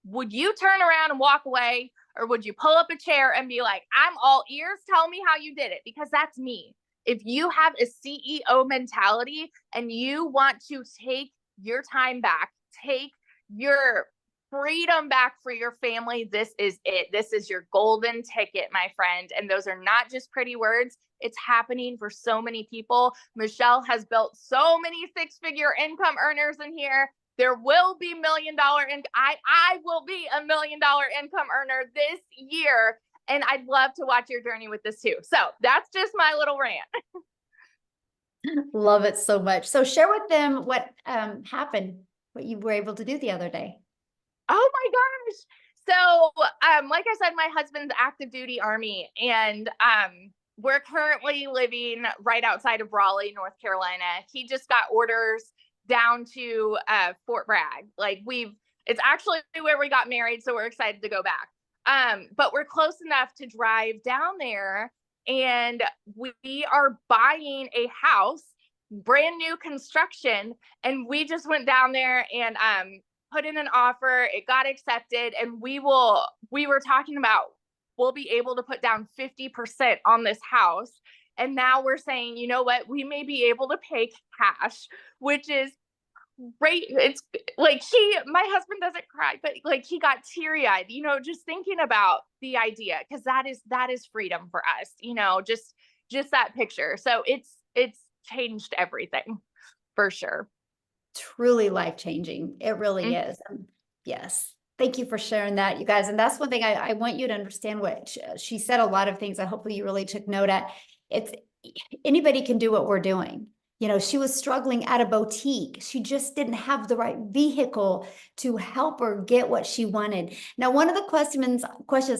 would you turn around and walk away, or would you pull up a chair and be like, I'm all ears, tell me how you did it? Because that's me. If you have a CEO mentality and you want to take your time back, take your freedom back for your family, this is it. This is your golden ticket, my friend. And those are not just pretty words. It's happening for so many people. Michelle has built so many 6-figure income earners in here. There will be $1 million, and I will be $1 million income earner this year. And I'd love to watch your journey with this too. So that's just my little rant. Love it so much. So share with them what happened, what you were able to do the other day. Oh my gosh. So, like I said, my husband's active duty Army, and we're currently living right outside of Raleigh, North Carolina. He just got orders down to Fort Bragg. It's actually where we got married, so we're excited to go back. But we're close enough to drive down there, and we are buying a house, brand new construction, and we just went down there and put in an offer. It got accepted, and we were talking about we'll be able to put down 50% on this house. And now we're saying, you know what, we may be able to pay cash, which is great. It's like my husband doesn't cry, but like he got teary-eyed, you know, just thinking about the idea, because that is freedom for us, you know, just that picture. So it's changed everything for sure. Truly life-changing. It really is. Yes. Thank you for sharing that, you guys. And that's one thing I want you to understand what she said, a lot of things that hopefully you really took note at. It's anybody can do what we're doing. You know, she was struggling at a boutique. She just didn't have the right vehicle to help her get what she wanted. Now, one of the questions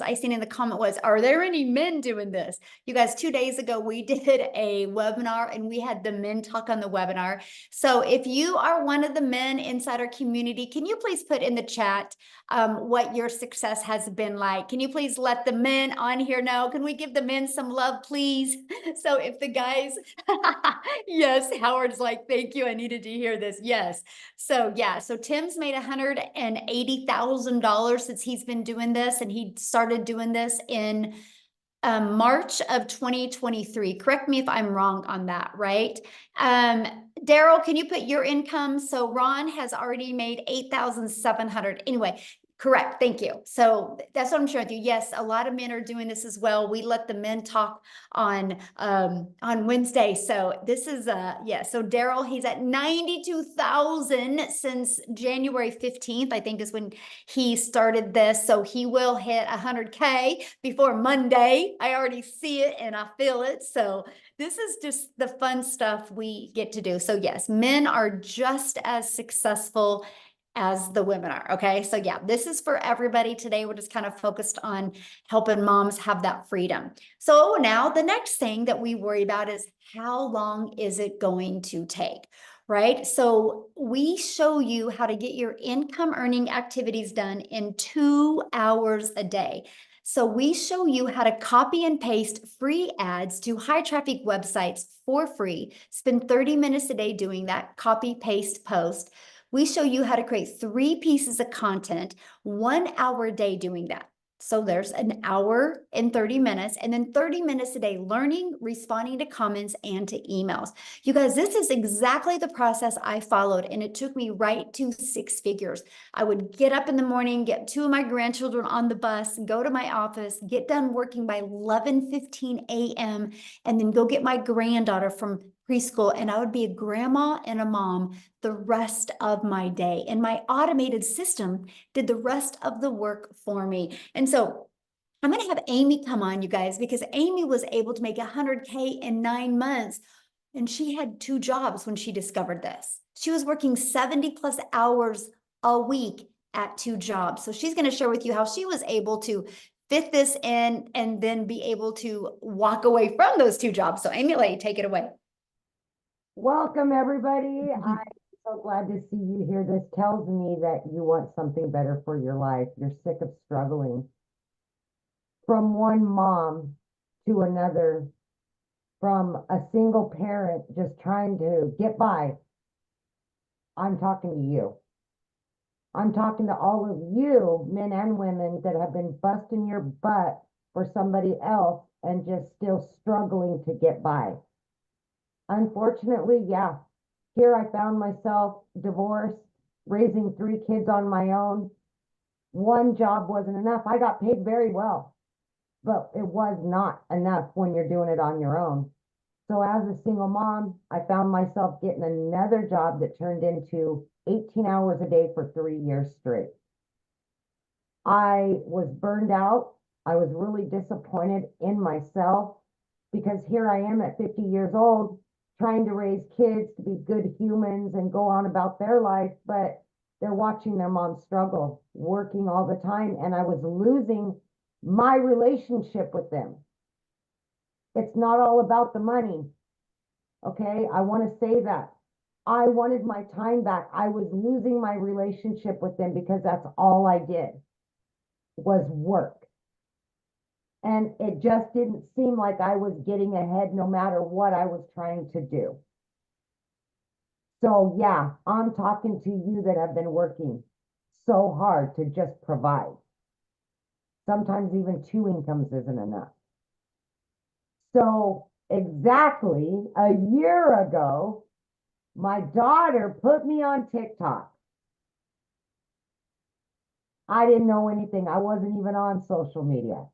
I seen in the comment was, are there any men doing this? You guys, 2 days ago, we did a webinar and we had the men talk on the webinar. So if you are one of the men inside our community, can you please put in the chat what your success has been like? Can you please let the men on here know? Can we give the men some love, please? So if the guys, yes, Howard's like, thank you, I needed to hear this. Yes. So yeah, so Tim's made $180,000 since he's been doing this, and he started doing this in March of 2023. Correct me if I'm wrong on that, right? Daryl, can you put your income? So Ron has already made 8,700. Anyway, correct. Thank you. So that's what I'm sharing with you. Yes, a lot of men are doing this as well. We let the men talk on Wednesday. So this is yeah. So Daryl, he's at 92,000 since January 15th, I think is when he started this. So he will hit 100K before Monday. I already see it and I feel it. So this is just the fun stuff we get to do. So yes, men are just as successful as the women are. Okay. So yeah, this is for everybody today. We're just kind of focused on helping moms have that freedom. So now the next thing that we worry about is how long is it going to take? Right? So we show you how to get your income earning activities done in 2 hours a day. So we show you how to copy and paste free ads to high traffic websites for free. Spend 30 minutes a day doing that, copy, paste, post. We show you how to create 3 pieces of content, 1 hour a day doing that. So there's an hour and 30 minutes, and then 30 minutes a day learning, responding to comments and to emails. You guys, this is exactly the process I followed, and it took me right to 6 figures. I would get up in the morning, get 2 of my grandchildren on the bus, go to my office, get done working by 11:15 a.m., and then go get my granddaughter from preschool, and I would be a grandma and a mom the rest of my day. And my automated system did the rest of the work for me. And so I'm going to have Amy come on, you guys, because Amy was able to make 100K in 9 months. And she had 2 jobs when she discovered this. She was working 70 plus hours a week at 2 jobs. So she's going to share with you how she was able to fit this in and then be able to walk away from those 2 jobs. So Amy, take it away. Welcome, everybody. I'm so glad to see you here. This tells me that you want something better for your life. You're sick of struggling. From one mom to another, from a single parent just trying to get by. I'm talking to you. I'm talking to all of you, men and women, that have been busting your butt for somebody else and just still struggling to get by. Unfortunately, yeah, here I found myself divorced, raising 3 kids on my own. One job wasn't enough. I got paid very well, but it was not enough when you're doing it on your own. So as a single mom, I found myself getting another job that turned into 18 hours a day for 3 years straight. I was burned out. I was really disappointed in myself because here I am at 50 years old, trying to raise kids to be good humans and go on about their life, but they're watching their mom struggle, working all the time, and I was losing my relationship with them. It's not all about the money, okay? I want to say that. I wanted my time back. I was losing my relationship with them because that's all I did was work. And it just didn't seem like I was getting ahead no matter what I was trying to do. So yeah, I'm talking to you that have been working so hard to just provide. Sometimes even 2 incomes isn't enough. So exactly a year ago, my daughter put me on TikTok. I didn't know anything. I wasn't even on social media.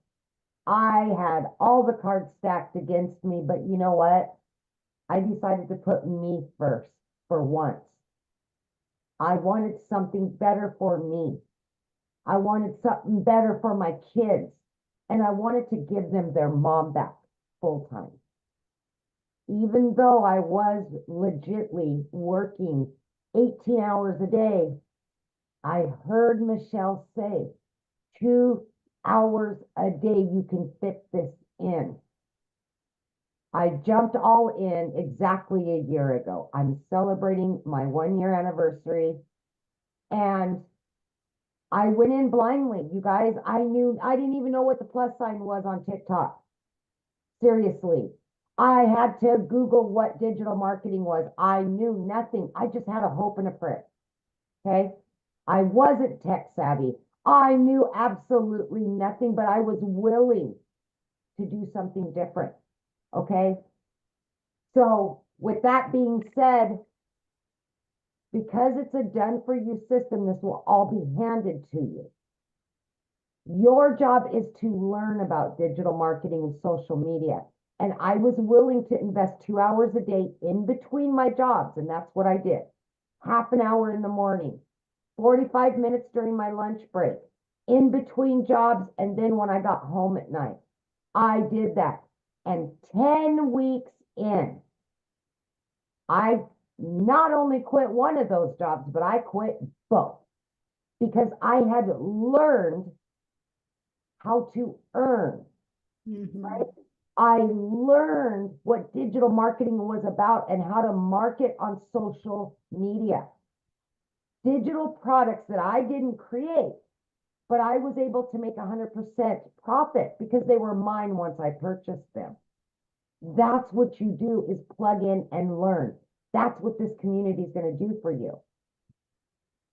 I had all the cards stacked against me, but you know what? I decided to put me first for once. I wanted something better for me. I wanted something better for my kids. And I wanted to give them their mom back full time. Even though I was legitly working 18 hours a day, I heard Michelle say, 2 hours a day you can fit this in. I jumped all in exactly a year ago. I'm celebrating my 1-year anniversary, and I went in blindly. You guys, I didn't even know what the plus sign was on TikTok. Seriously. I had to Google what digital marketing was. I knew nothing. I just had a hope and a prayer. Okay. I wasn't tech savvy. I knew absolutely nothing, but I was willing to do something different. Okay. So with that being said, because it's a done for you system, this will all be handed to you. Your job is to learn about digital marketing and social media. And I was willing to invest 2 hours a day in between my jobs. And that's what I did. Half an hour in the morning, 45 minutes during my lunch break, in between jobs. And then when I got home at night, I did that. And 10 weeks in, I not only quit one of those jobs, but I quit both because I had learned how to earn, right? I learned what digital marketing was about and how to market on social media. Digital products that I didn't create, but I was able to make 100% profit because they were mine once I purchased them. That's what you do, is plug in and learn. That's what this community is going to do for you.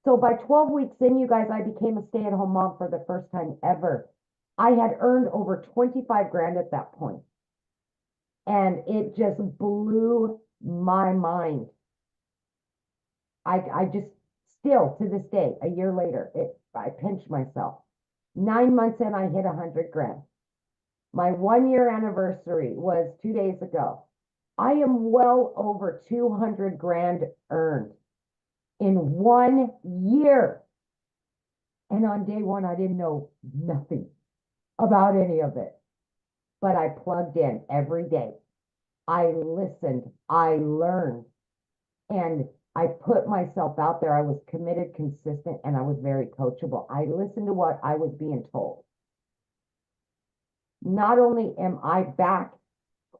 So by 12 weeks in, you guys, I became a stay-at-home mom for the first time ever. I had earned over 25 grand at that point. And it just blew my mind. I just still to this day, a year later, I pinch myself. 9 months in, I hit 100 grand. My 1-year anniversary was 2 days ago. I am well over 200 grand earned in 1 year. And on day one, I didn't know nothing about any of it, but I plugged in every day. I listened, I learned, and I put myself out there. I was committed, consistent, and I was very coachable. I listened to what I was being told. Not only am I back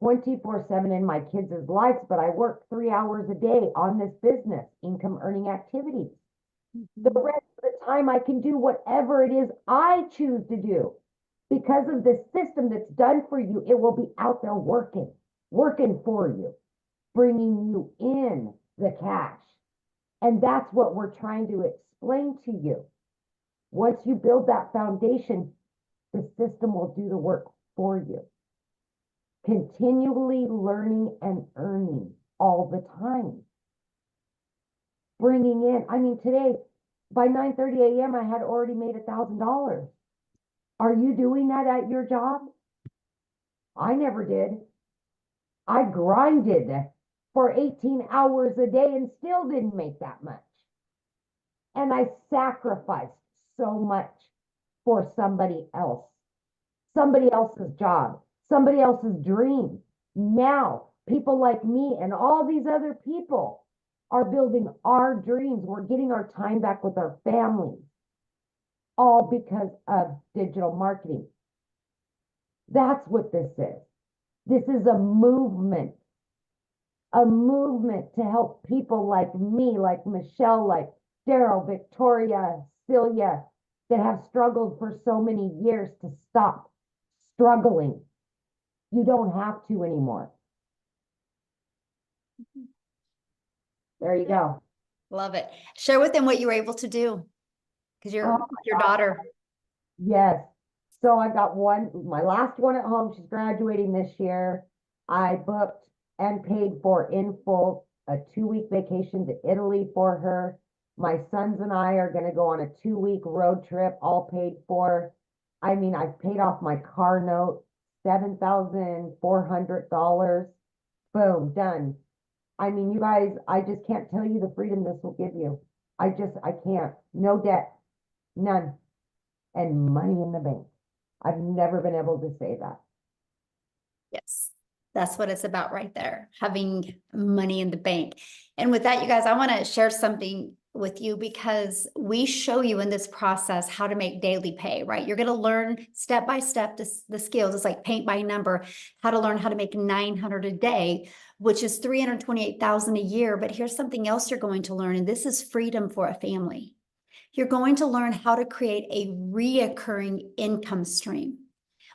24/7 in my kids' lives, but I work 3 hours a day on this business, income earning activities. The rest of the time I can do whatever it is I choose to do. Because of this system that's done for you, it will be out there working for you, bringing you in the cash. And that's what we're trying to explain to you. Once you build that foundation, the system will do the work for you. Continually learning and earning all the time. Bringing in, I mean, today, by 9:30 a.m., I had already made $1,000. Are you doing that at your job? I never did. I grinded for 18 hours a day and still didn't make that much. And I sacrificed so much for somebody else's job, somebody else's dream. Now, people like me and all these other people are building our dreams. We're getting our time back with our families, all because of digital marketing. That's what this is. This is a movement to help people like me, like Michelle, like Daryl, Victoria, Celia, that have struggled for so many years to stop struggling. You don't have to anymore. There you go. Love it. Share with them what you were able to do, because your daughter. Yes. So I've got my last one at home. She's graduating this year. I booked and paid for in full a 2-week vacation to Italy for her. My sons and I are going to go on a 2-week road trip, all paid for. I mean, I've paid off my car note, $7,400. Boom, done. I mean, you guys, I just can't tell you the freedom this will give you. I can't. No debt, none, and money in the bank. I've never been able to say that. Yes, that's what it's about right there, having money in the bank. And with that, you guys, I want to share something with you because we show you in this process how to make daily pay, right? You're going to learn step by step the skills. It's like paint by number, how to learn how to make 900 a day, which is 328,000 a year. But here's something else you're going to learn, and this is freedom for a family. You're going to learn how to create a reoccurring income stream.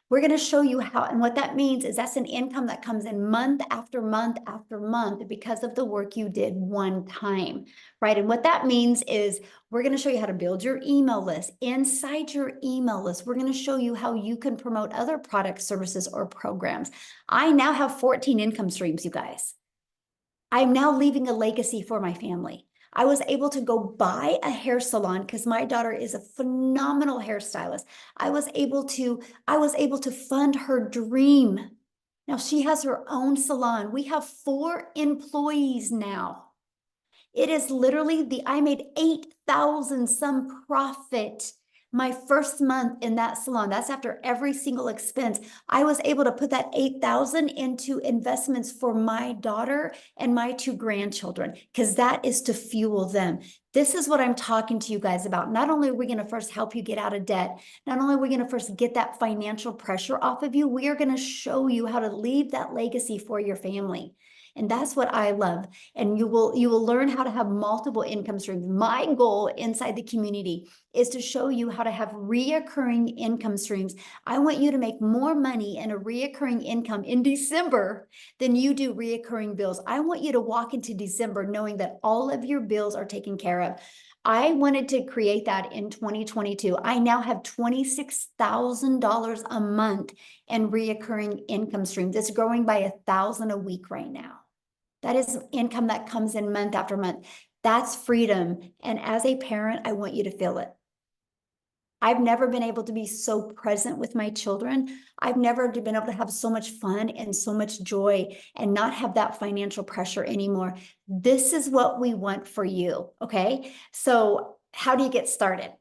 We're going to show you how, and what that means is that's an income that comes in month after month after month because of the work you did one time, right? And what that means is we're going to show you how to build your email list. Inside your email list, we're going to show you how you can promote other products, services, or programs. I now have 14 income streams, you guys. I'm now leaving a legacy for my family. I was able to go buy a hair salon because my daughter is a phenomenal hairstylist. I was able to fund her dream. Now she has her own salon. We have 4 employees now. It is literally I made 8,000 some profit my first month in that salon. That's after every single expense. I was able to put that 8,000 into investments for my daughter and my 2 grandchildren, because that is to fuel them. This is what I'm talking to you guys about. Not only are we going to first help you get out of debt, not only are we going to first get that financial pressure off of you, we are going to show you how to leave that legacy for your family. And that's what I love. And you will learn how to have multiple income streams. My goal inside the community is to show you how to have reoccurring income streams. I want you to make more money in a reoccurring income in December than you do reoccurring bills. I want you to walk into December knowing that all of your bills are taken care of. I wanted to create that in 2022. I now have $26,000 a month in reoccurring income streams. It's growing by 1,000 a week right now. That is income that comes in month after month. That's freedom. And as a parent, I want you to feel it. I've never been able to be so present with my children. I've never been able to have so much fun and so much joy and not have that financial pressure anymore. This is what we want for you, okay? So how do you get started?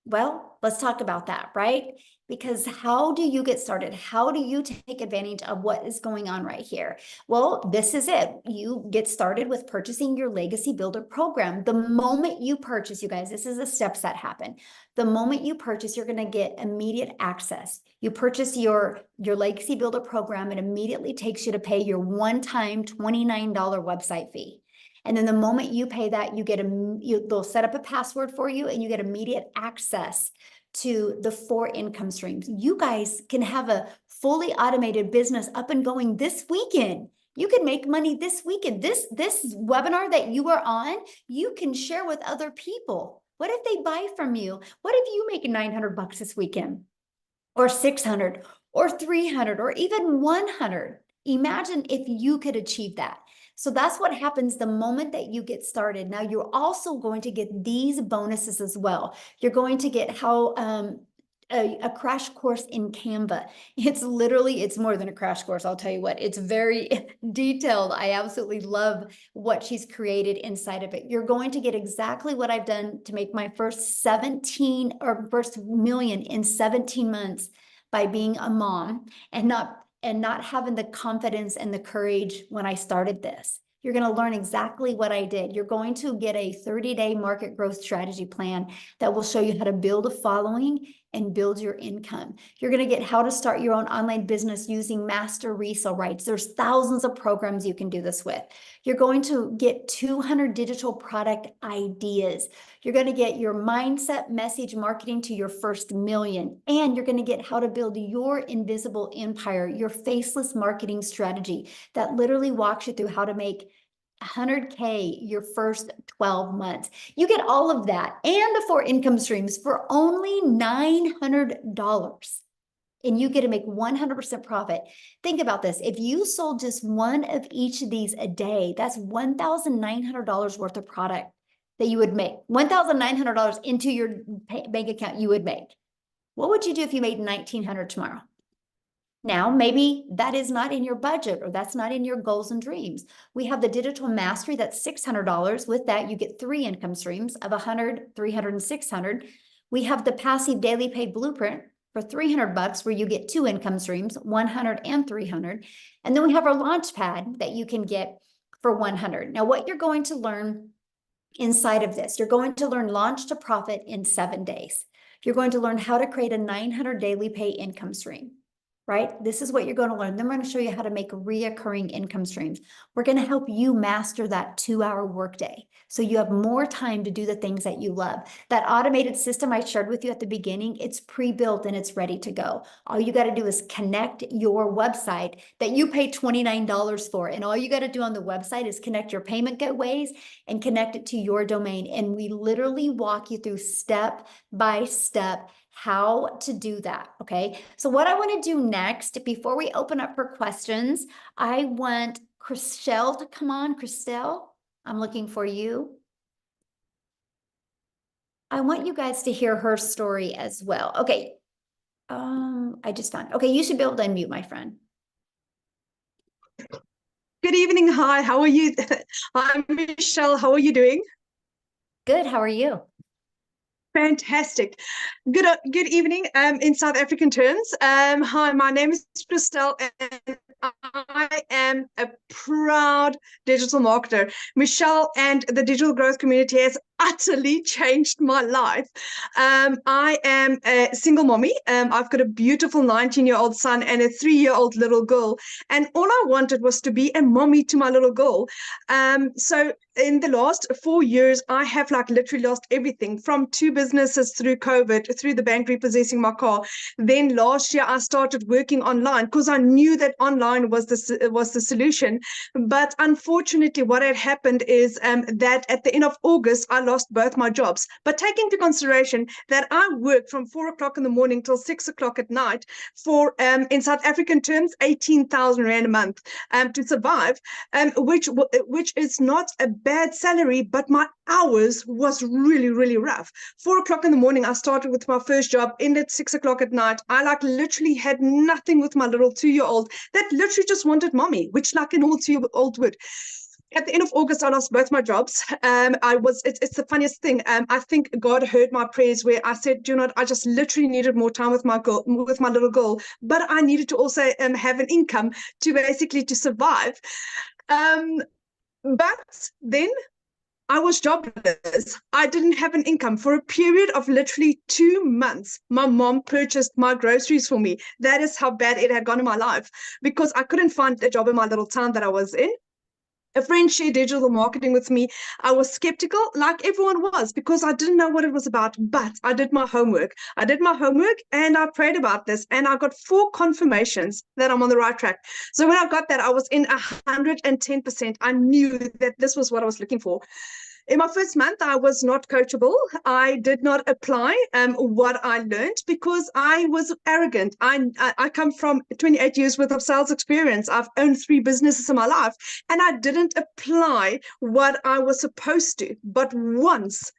Well, let's talk about that, right? Because how do you get started? How do you take advantage of what is going on right here? Well, this is it. You get started with purchasing your Legacy Builder program. The moment you purchase, you guys, this is the steps that happen. The moment you purchase, you're going to get immediate access. You purchase your Legacy Builder program, it immediately takes you to pay your one-time $29 website fee. And then the moment you pay that, they'll set up a password for you and you get immediate access to the 4 income streams. You guys can have a fully automated business up and going this weekend. You can make money this weekend. This webinar that you are on, you can share with other people. What if they buy from you? What if you make $900 this weekend? Or 600 or 300 or even 100? Imagine if you could achieve that. So that's what happens the moment that you get started. Now you're also going to get these bonuses as well. You're going to get a crash course in Canva. It's more than a crash course. I'll tell you what, it's very detailed. I absolutely love what she's created inside of it. You're going to get exactly what I've done to make my first first million in 17 months by being a mom and not having the confidence and the courage when I started this. You're going to learn exactly what I did. You're going to get a 30-day market growth strategy plan that will show you how to build a following and build your income. You're going to get how to start your own online business using master resale rights. There's thousands of programs you can do this with. You're going to get 200 digital product ideas. You're going to get your mindset message marketing to your first million. And you're going to get how to build your invisible empire, your faceless marketing strategy that literally walks you through how to make 100K your first 12 months. You get all of that and the 4 income streams for only $900. and you get to make 100% profit. Think about this. If you sold just one of each of these a day, that's $1,900 worth of product that you would make. $1,900 into your bank account you would make. What would you do if you made $1,900 tomorrow? Now, maybe that is not in your budget, or that's not in your goals and dreams. We have the digital mastery, that's $600. With that, you get 3 income streams of 100, 300, and 600. We have the passive daily pay blueprint for $300, where you get 2 income streams, 100 and 300. And then we have our launch pad that you can get for 100. Now, what you're going to learn inside of this, you're going to learn launch to profit in 7 days. You're going to learn how to create a 900 daily pay income stream. Right? This is what you're going to learn. Then we're going to show you how to make reoccurring income streams. We're going to help you master that 2-hour workday, so you have more time to do the things that you love. That automated system I shared with you at the beginning, it's pre-built and it's ready to go. All you got to do is connect your website that you pay $29 for. And all you got to do on the website is connect your payment gateways and connect it to your domain. And we literally walk you through step by step how to do that. Okay. So what I want to do next, before we open up for questions, I want Christelle to come on. Christelle, I'm looking for you. I want you guys to hear her story as well. Okay. I just found, okay, you should be able to unmute, my friend. Good evening. Hi, how are you? I'm Michelle. How are you doing? Good. How are you? Fantastic. Good evening. In South African terms. Hi, my name is Christelle, and I am a proud digital marketer. Michelle and the digital growth community has utterly changed my life. I am a single mommy. I've got a beautiful 19-year-old son and a 3-year-old little girl. And all I wanted was to be a mommy to my little girl. So in the last 4 years, I have literally lost everything, from 2 businesses through COVID, through the bank repossessing my car. Then last year, I started working online because I knew that online was the solution. But unfortunately, what had happened is that at the end of August, I lost both my jobs. But take into consideration that I worked from 4 o'clock in the morning till 6 o'clock at night for, in South African terms, 18,000 Rand a month to survive, which is not a bad salary, but my hours was really, really rough. 4 o'clock in the morning, I started with my first job, ended 6 o'clock at night. I literally had nothing with my little 2-year-old that literally just wanted mommy, which like an old 2-year-old would. At the end of August, I lost both my jobs. It's the funniest thing. I think God heard my prayers where I said, do you know what, I just literally needed more time with my little girl, but I needed to also have an income to basically to survive. But then I was jobless. I didn't have an income for a period of literally 2 months. My mom purchased my groceries for me. That is how bad it had gone in my life, because I couldn't find a job in my little town that I was in. A friend shared digital marketing with me. I was skeptical, like everyone was, because I didn't know what it was about, but I did my homework. And I prayed about this, and I got 4 confirmations that I'm on the right track. So when I got that, I was in 110%. I knew that this was what I was looking for. In my first month, I was not coachable. I did not apply what I learned because I was arrogant. I come from 28 years worth of sales experience. I've owned 3 businesses in my life, and I didn't apply what I was supposed to. But once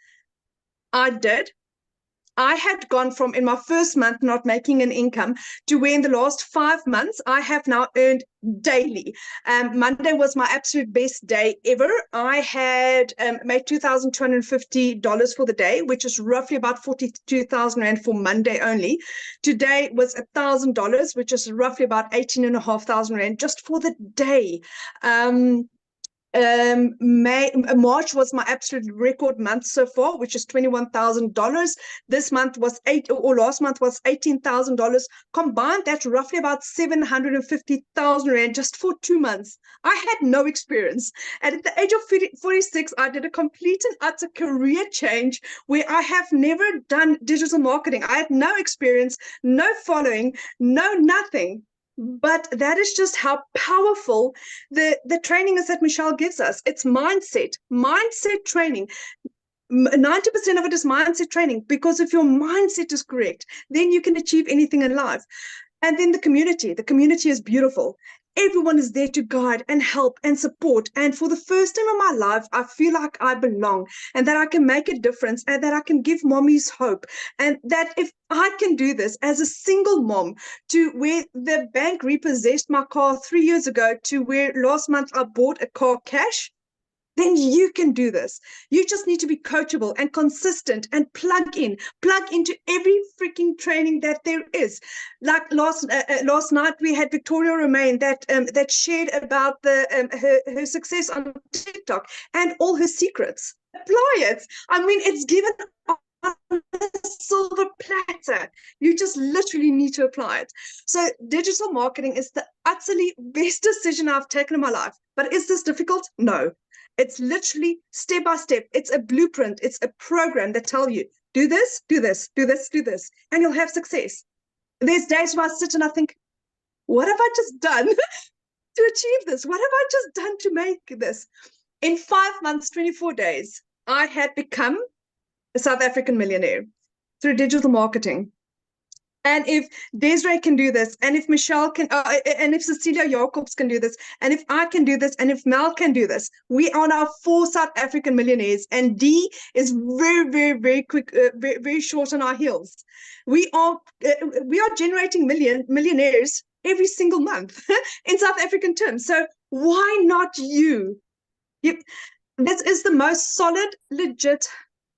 I did, I had gone from, in my first month, not making an income to where in the last 5 months, I have now earned daily. Monday was my absolute best day ever. I had made $2,250 for the day, which is roughly about 42,000 Rand for Monday only. Today was $1,000, which is roughly about 18,500 Rand just for the day. March was my absolute record month so far, which is $21,000. This month was last month was $18,000. Combined, that's roughly about 750,000 Rand just for 2 months. I had no experience. And at the age of 46, I did a complete and utter career change where I have never done digital marketing. I had no experience, no following, no nothing. But that is just how powerful the training is that Michelle gives us. It's mindset training. 90% of it is mindset training, because if your mindset is correct, then you can achieve anything in life. And then the community is beautiful. Everyone is there to guide and help and support. And for the first time in my life, I feel like I belong and that I can make a difference and that I can give mommies hope. And that if I can do this as a single mom, to where the bank repossessed my car 3 years ago, to where last month I bought a car cash, then you can do this. You just need to be coachable and consistent and plug into every freaking training that there is. Like last night, we had Victoria Romain that shared about her success on TikTok and all her secrets. Apply it. I mean, it's given on a silver platter. You just literally need to apply it. So digital marketing is the utterly best decision I've taken in my life. But is this difficult? No. It's literally step by step. It's a blueprint. It's a program that tells you, do this, do this, do this, do this, and you'll have success. There's days where I sit and I think, what have I just done to achieve this? What have I just done to make this? In 5 months, 24 days, I had become a South African millionaire through digital marketing. And if Desiree can do this, and if Michelle can, and if Cecilia Jacobs can do this, and if I can do this, and if Mel can do this, we are now 4 South African millionaires, and D is very, very, very quick, very, very short on our heels. We are generating millionaires every single month in South African terms. So why not you? This is the most solid, legit,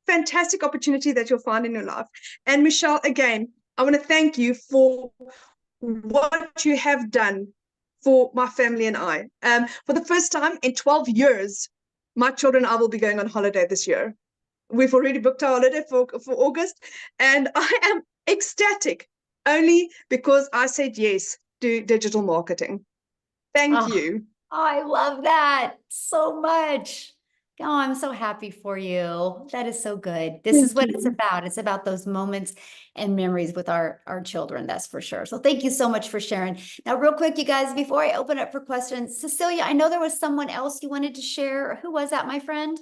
fantastic opportunity that you'll find in your life. And Michelle, again, I want to thank you for what you have done for my family and I. For the first time in 12 years, my children and I will be going on holiday this year. We've already booked our holiday for August, and I am ecstatic only because I said yes to digital marketing. Thank you. I love that so much. Oh, I'm so happy for you. That is so good. This is what it's about. It's about those moments and memories with our children, that's for sure. So thank you so much for sharing. Now, real quick, you guys, before I open up for questions, Cecilia, I know there was someone else you wanted to share. Who was that, my friend?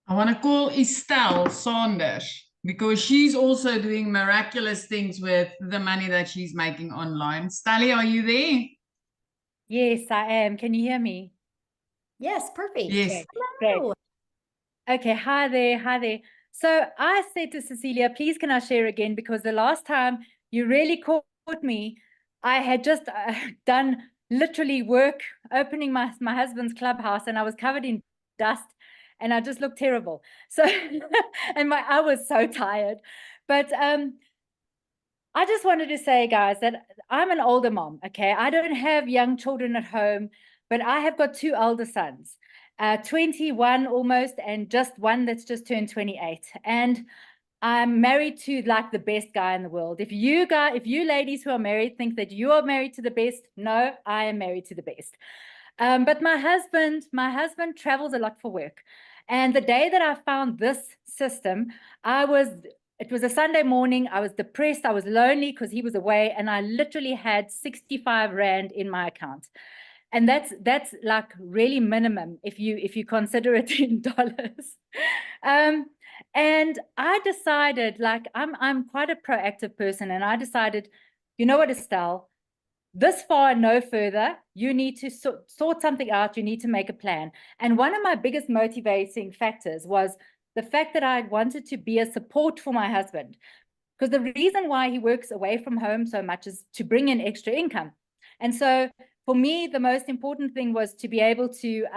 I want to call Estelle Saunders because she's also doing miraculous things with the money that she's making online. Stally, are you there? Yes, I am. Can you hear me? Yes, perfect. Yes. Hello. Okay, hi there, hi there. So I said to Cecilia, please can I share again? Because the last time you really caught me, I had just done literally work opening my husband's clubhouse, and I was covered in dust and I just looked terrible. So and I was so tired. But I just wanted to say, guys, that I'm an older mom, okay? I don't have young children at home, but I have got 2 elder sons, 21 almost, and just one that's just turned 28. And I'm married to like the best guy in the world. If you ladies who are married think that you are married to the best, no, I am married to the best. But my husband travels a lot for work. And the day that I found this system, it was a Sunday morning. I was depressed. I was lonely because he was away, and I literally had 65 Rand in my account. And that's like really minimum if you consider it in dollars. And I decided, like, I'm quite a proactive person, and I decided, you know what, Estelle, this far and no further, you need to sort something out. You need to make a plan. And one of my biggest motivating factors was the fact that I wanted to be a support for my husband, because the reason why he works away from home so much is to bring in extra income. And so for me, the most important thing was to be able to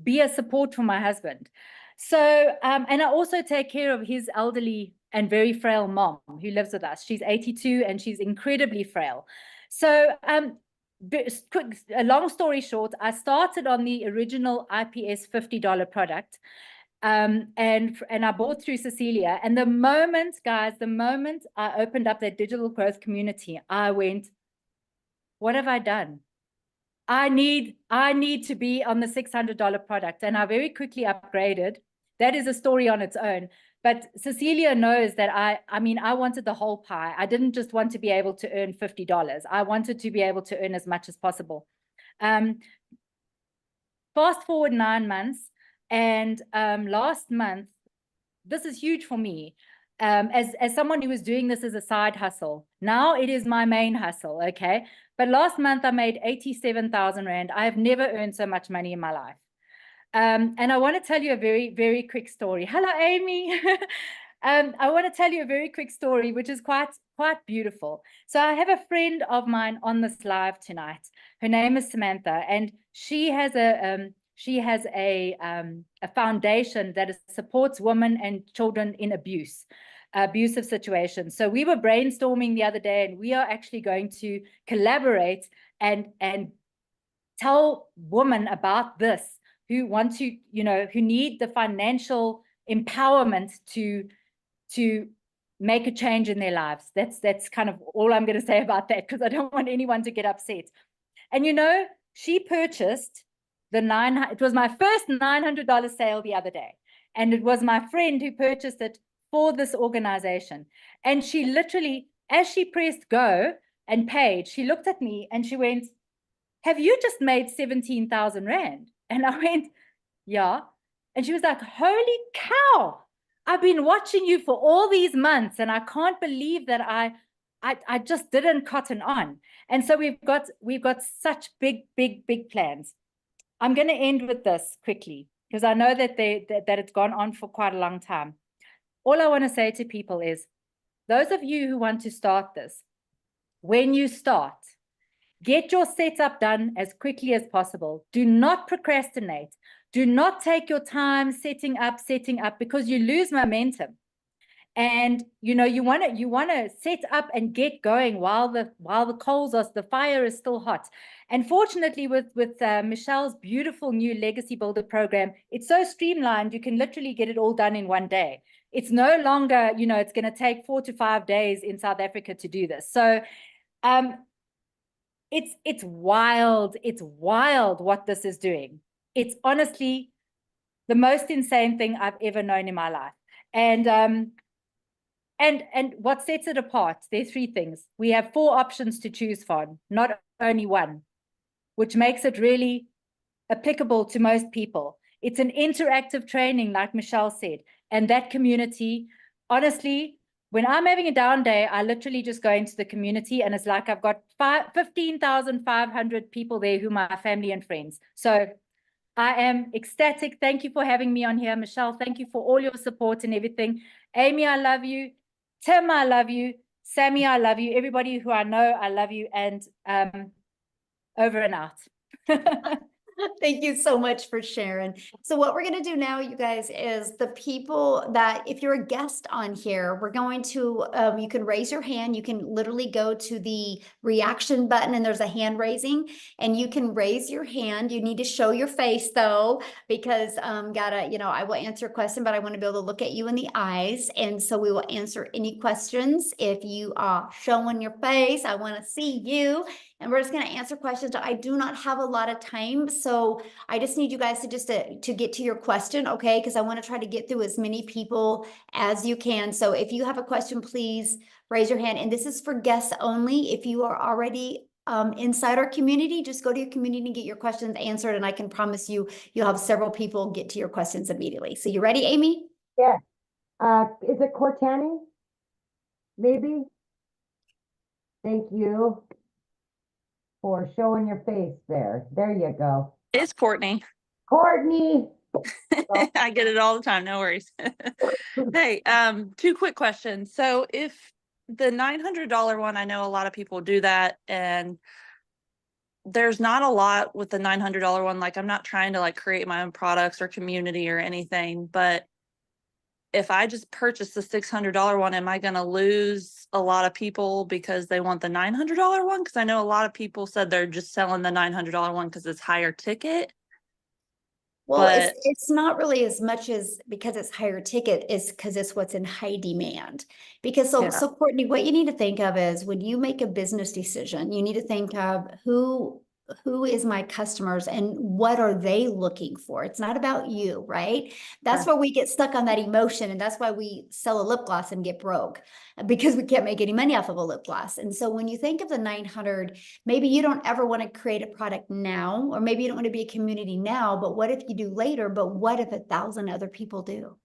be a support for my husband. So, and I also take care of his elderly and very frail mom who lives with us. She's 82 and she's incredibly frail. So, a long story short, I started on the original IPS $50 product. And I bought through Cecilia. And the moment I opened up that digital growth community, I went, what have I done? I need to be on the $600 product. And I very quickly upgraded. That is a story on its own. But Cecilia knows that I mean, I wanted the whole pie. I didn't just want to be able to earn $50. I wanted to be able to earn as much as possible. Fast forward 9 months, and last month, this is huge for me. as someone who was doing this as a side hustle. Now it is my main hustle, okay? But last month I made 87,000 Rand. I have never earned so much money in my life. And I want to tell you a very, very quick story. Hello, Amy. I want to tell you a very quick story, which is quite beautiful. So I have a friend of mine on this live tonight. Her name is Samantha, and she has a foundation that supports women and children in abusive situations. So we were brainstorming the other day, and we are actually going to collaborate and tell women about this who want to, who need the financial empowerment to make a change in their lives. That's kind of all I'm going to say about that, because I don't want anyone to get upset. And she purchased it was my first $900 sale the other day. And it was my friend who purchased it for this organization. And she literally, as she pressed go and paid, she looked at me and she went, "Have you just made 17,000 Rand?" And I went, "Yeah." And she was like, "Holy cow, I've been watching you for all these months and I can't believe that I just didn't cotton on." And so we've got such big plans. I'm going to end with this quickly, because I know that it's gone on for quite a long time. All I want to say to people is, those of you who want to start this, when you start, get your setup done as quickly as possible. Do not procrastinate. Do not take your time setting up, because you lose momentum. And you want to set up and get going while the fire is still hot. And fortunately, with Michelle's beautiful new Legacy Builder program, it's so streamlined, you can literally get it all done in one day. It's no longer, it's going to take 4 to 5 days in South Africa to do this. So it's wild. It's wild what this is doing. It's honestly the most insane thing I've ever known in my life. And what sets it apart, there are 3 things. We have 4 options to choose from, not only one, which makes it really applicable to most people. It's an interactive training, like Michelle said, and that community, honestly, when I'm having a down day, I literally just go into the community, and it's like I've got 15,500 people there who are my family and friends. So I am ecstatic. Thank you for having me on here, Michelle. Thank you for all your support and everything. Amy, I love you. Tim, I love you. Sammy, I love you. Everybody who I know, I love you. And over and out. Thank you so much for sharing. So what we're going to do now, you guys, is the people that, if you're a guest on here, we're going to, you can raise your hand. You can literally go to the reaction button and there's a hand raising, and you can raise your hand. You need to show your face though, because I will answer a question, but I want to be able to look at you in the eyes. And so we will answer any questions. If you are showing your face, I want to see you. And we're just going to answer questions. I do not have a lot of time, so I just need you guys to get to your question, okay? Because I want to try to get through as many people as you can. So if you have a question, please raise your hand. And this is for guests only. If you are already inside our community, just go to your community and get your questions answered. And I can promise you, you'll have several people get to your questions immediately. So you ready, Amy? Yeah. Is it Cortani? Maybe? Thank you for showing your face there. There you go. It's Courtney. Courtney. I get it all the time. No worries. Hey, 2 quick questions. So if the $900 one, I know a lot of people do that, and there's not a lot with the $900 one. Like, I'm not trying to create my own products or community or anything, but if I just purchase the $600 one, am I going to lose a lot of people because they want the $900 one? Because I know a lot of people said they're just selling the $900 one because it's higher ticket. Well, it's not really as much as because it's higher ticket, is because it's what's in high demand. Because so Courtney, what you need to think of is when you make a business decision, you need to think of who is my customers and what are they looking for? It's not about you, right? That's where we get stuck on that emotion. And that's why we sell a lip gloss and get broke, because we can't make any money off of a lip gloss. And so when you think of the 900, maybe you don't ever want to create a product now, or maybe you don't want to be a community now, but what if you do later? But what if 1,000 other people do?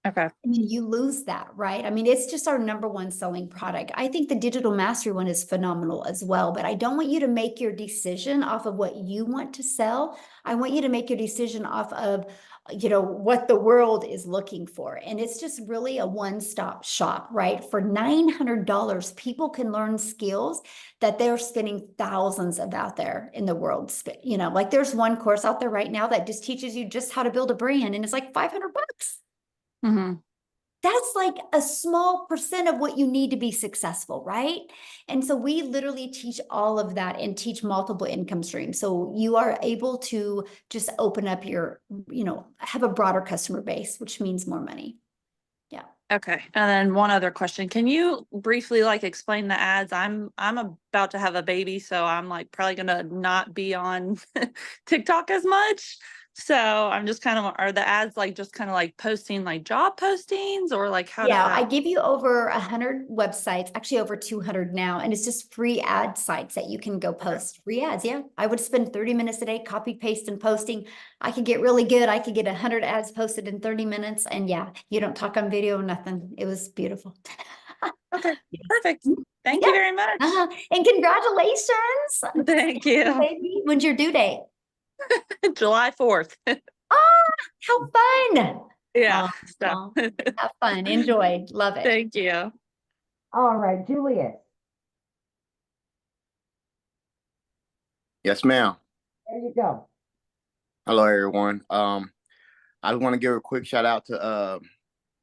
Okay. I mean, you lose that, right? I mean, it's just our number one selling product. I think the digital mastery one is phenomenal as well, but I don't want you to make your decision off of what you want to sell. I want you to make your decision off of, what the world is looking for. And it's just really a one-stop shop, right? For $900, people can learn skills that they're spending thousands of out there in the world. Like there's one course out there right now that just teaches you just how to build a brand, and it's like $500. Mm-hmm. That's like a small percent of what you need to be successful, right? And so we literally teach all of that and teach multiple income streams. So you are able to just open up your, have a broader customer base, which means more money. Yeah. Okay. And then one other question. Can you briefly explain the ads? I'm about to have a baby, so I'm probably gonna not be on TikTok as much. So I'm just are the ads just posting job postings, or how does Yeah, that? I give you over 100 websites, actually over 200 now, and it's just free ad sites that you can go post. Free ads, yeah. I would spend 30 minutes a day copy, paste, and posting. I could get really good. I could get 100 ads posted in 30 minutes, and yeah, you don't talk on video, nothing. It was beautiful. Okay, perfect. Thank you very much. And congratulations. Thank you. Baby, when's your due date? July 4th. How fun. Yeah. Well, have fun. Enjoy. Love it. Thank you. All right, Julius. Yes, ma'am. There you go. Hello, everyone. I just want to give a quick shout out to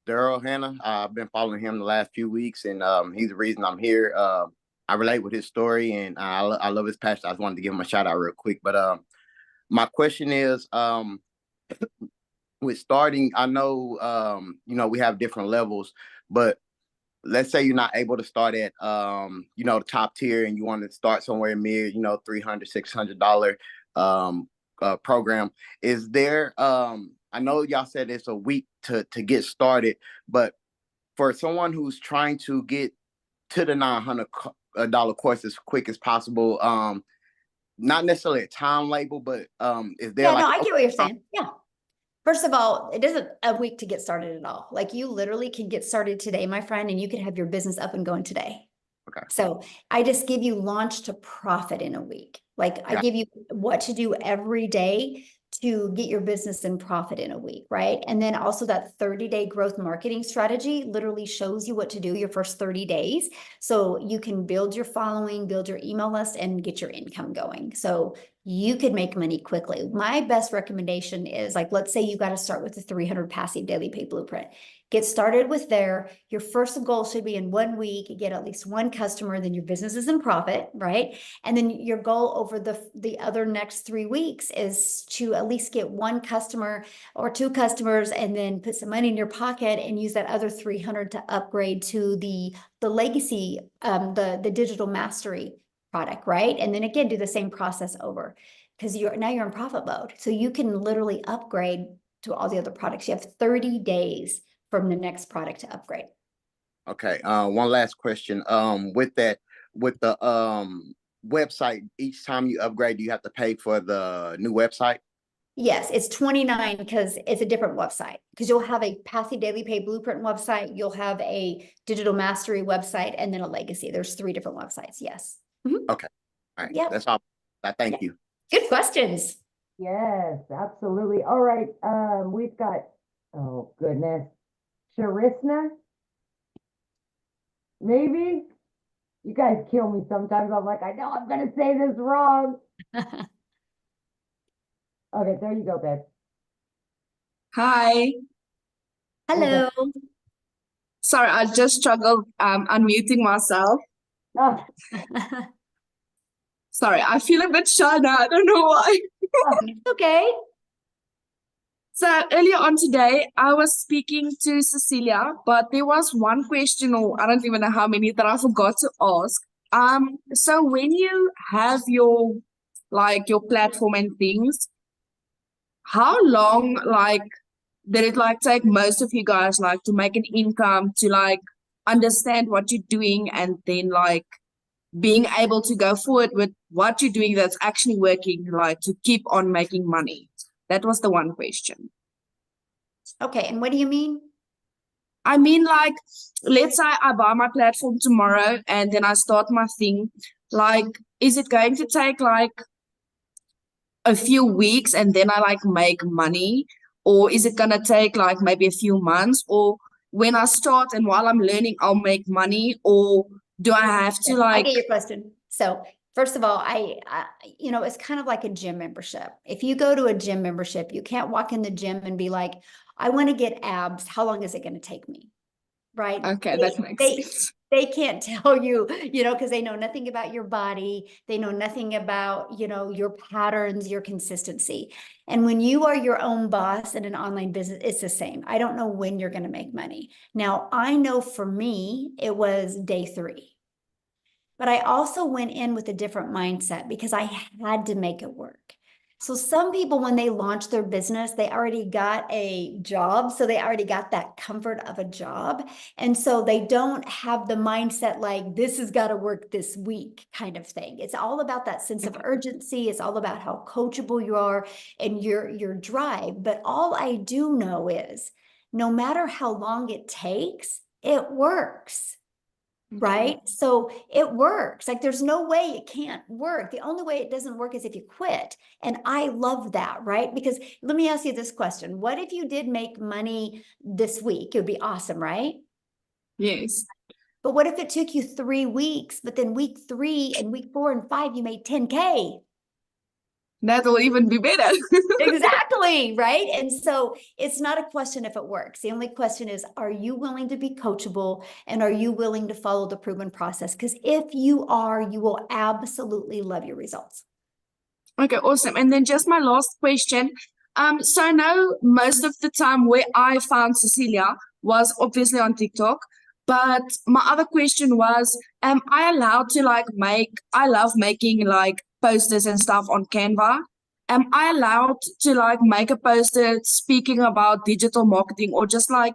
Daryl Hannah. I've been following him the last few weeks, and he's the reason I'm here. I relate with his story, and I love his passion. I just wanted to give him a shout out real quick. But my question is, with starting, I know we have different levels, but let's say you're not able to start at the top tier, and you want to start somewhere mid, $300, $600 program. Is there I know y'all said it's a week to get started, but for someone who's trying to get to the $900 course as quick as possible, not necessarily a time label, but is there I get what you're saying. Yeah. First of all, it isn't a week to get started at all. You literally can get started today, my friend, and you can have your business up and going today. Okay. So I just give you launch to profit in a week. I give you what to do every day to get your business in profit in a week, right? And then also that 30-day growth marketing strategy literally shows you what to do your first 30 days. So you can build your following, build your email list, and get your income going. So you could make money quickly. My best recommendation is let's say you got to start with the 300 passive daily pay blueprint. Get started with there. Your first goal should be in 1 week, get at least one customer, then your business is in profit, right? And then your goal over the other next 3 weeks is to at least get one customer or two customers, and then put some money in your pocket and use that other 300 to upgrade to the legacy, the digital mastery product, right? And then again, do the same process over, because now you're in profit mode. So you can literally upgrade to all the other products. You have 30 days from the next product to upgrade. Okay. One last question. With the website, each time you upgrade, do you have to pay for the new website? Yes, it's $29 because it's a different website. Because you'll have a passive daily pay blueprint website, you'll have a digital mastery website, and then a legacy. There's 3 different websites. Yes. Mm-hmm. Okay. All right. Yeah. That's all. Thank you. Good questions. Yes, absolutely. All right. We've got, oh goodness, Sharisna. Maybe you guys kill me sometimes. I'm I know I'm gonna say this wrong. Okay, there you go, babe. Hi. Hello. Sorry, I just struggled unmuting myself. Oh, Sorry, I feel a bit shy now. I don't know why. Okay. So earlier on today, I was speaking to Cecilia, but there was one question, or I don't even know how many, that I forgot to ask. So when you have your your platform and things, how long did it take most of you guys to make an income, to understand what you're doing, and then being able to go forward with what you're doing that's actually working, to keep on making money? That was the one question. Okay, and what do you mean? I mean, like, let's say I buy my platform tomorrow and then I start my thing. Like, is it going to take like a few weeks and then I like make money? Or is it gonna take like maybe a few months? Or when I start and while I'm learning, I'll make money? Or do I have to I like, get your question. So first of all, you know, it's kind of like a gym membership. If you go to a gym membership, you can't walk in the gym and be like, I want to get abs. How long is it going to take me? Right? okay, that makes sense. They can't tell you, you know, because they know nothing about your body. They know nothing about, you know, your patterns, your consistency. And when you are your own boss in an online business, it's the same. I don't know when you're going to make money. Now, I know for me, it was day 3. But I also went in with a different mindset because I had to make it work. So some people, when they launch their business, they already got a job. So they already got that comfort of a job. And so they don't have the mindset like, this has got to work this week kind of thing. It's all about that sense of urgency. It's all about how coachable you are and your drive. But all I do know is no matter how long it takes, it works. Right? So it works. Like there's no way it can't work. The only way it doesn't work is if you quit. And I love that, right? Because let me ask you this question. What if you did make money this week? It would be awesome, right? Yes. But what if it took you 3 weeks, but then week 3 and week 4 and 5, you made 10K? That'll even be better. Exactly, right? And so it's not a question if it works. The only question is, are you willing to be coachable and are you willing to follow the proven process? Because if you are, you will absolutely love your results. Okay, awesome. And then just my last question. So I know most of the time where I found Cecilia was obviously on TikTok, but my other question was, am I allowed to like I love making like posters and stuff on Canva. Am I allowed to like make a poster speaking about digital marketing or just like,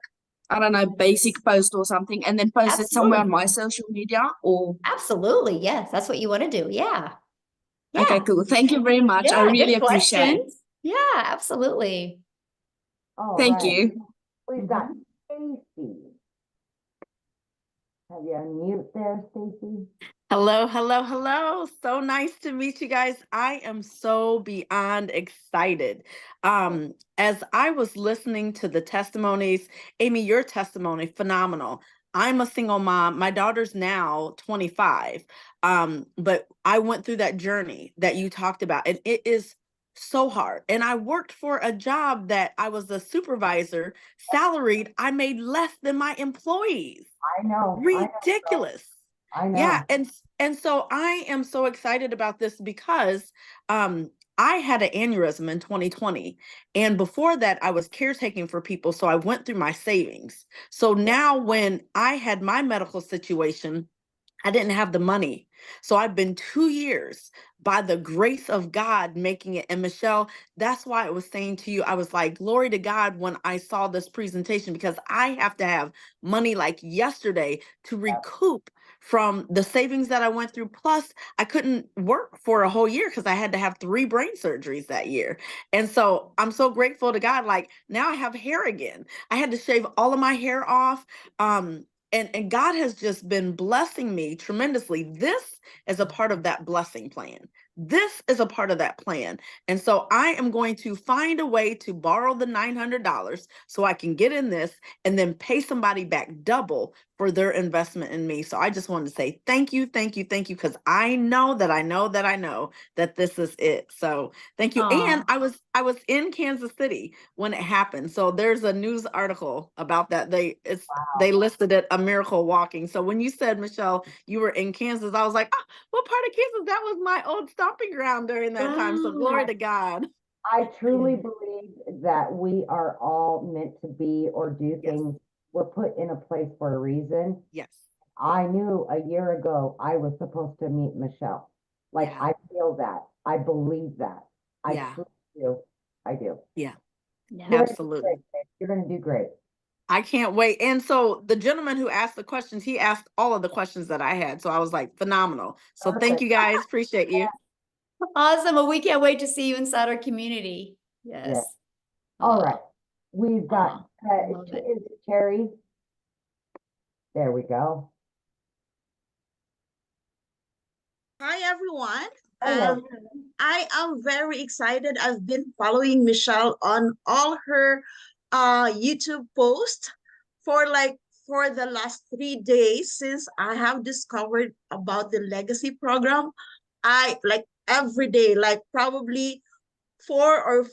I don't know, basic post or something and then post it somewhere on my social media or? Absolutely. Yes. That's what you want to do. Yeah. Yeah. Okay, cool. Thank you very much. I Yeah, really good appreciate it. questions. Yeah, absolutely. All Thank right. you. We've got Stacy. Have you unmute there, Stacy? Hello, hello, hello. So nice to meet you guys. I am so beyond excited. As I was listening to the testimonies, Amy, your testimony, phenomenal. I'm a single mom. My daughter's now 25. But I went through that journey that you talked about, and it is so hard. And I worked for a job that I was a supervisor, salaried. I made less than my employees. I know. Ridiculous. I know. Yeah, and so I am so excited about this because I had an aneurysm in 2020, and before that I was caretaking for people, so I went through my savings. So now when I had my medical situation, I didn't have the money. So I've been 2 years by the grace of God making it. And Michelle, that's why I was saying to you, I was like, glory to God when I saw this presentation, because I have to have money like yesterday to recoup from the savings that I went through. Plus, I couldn't work for a whole year because I had to have 3 brain surgeries that year. And so I'm so grateful to God. Like now I have hair again. I had to shave all of my hair off. And God has just been blessing me tremendously. This is a part of that blessing plan. This is a part of that plan. And so I am going to find a way to borrow the $900 so I can get in this and then pay somebody back double for their investment in me. So I just wanted to say thank you, thank you, thank you, because I know that I know that I know that this is it. So thank you. Aw. And I was in Kansas City when it happened. So there's a news article about that. They listed it a miracle walking. So when you said, Michelle, you were in Kansas, I was like, oh, what part of Kansas? That was my old stomping ground during that time. So glory to God. I truly believe that we are all meant to be or do things. We're put in a place for a reason. Yes. I knew a year ago I was supposed to meet Michelle. Like Yeah. I feel that. I believe that. I Yeah. truly do. I do. Yeah. Yeah. You're gonna do Absolutely. great. You're going to do great. I can't wait. And so the gentleman who asked the questions, he asked all of the questions that I had. So I was like, phenomenal. So thank Perfect. you guys. Appreciate you. Awesome. Well, we can't wait to see you inside our community. Yes. All right. We've got, Aw, I love it. is it Terry? There we go. Hi, everyone. Hello. I am very excited. I've been following Michelle on all her YouTube posts for for the last 3 days since I have discovered about the legacy program. I like every day, like probably 4 or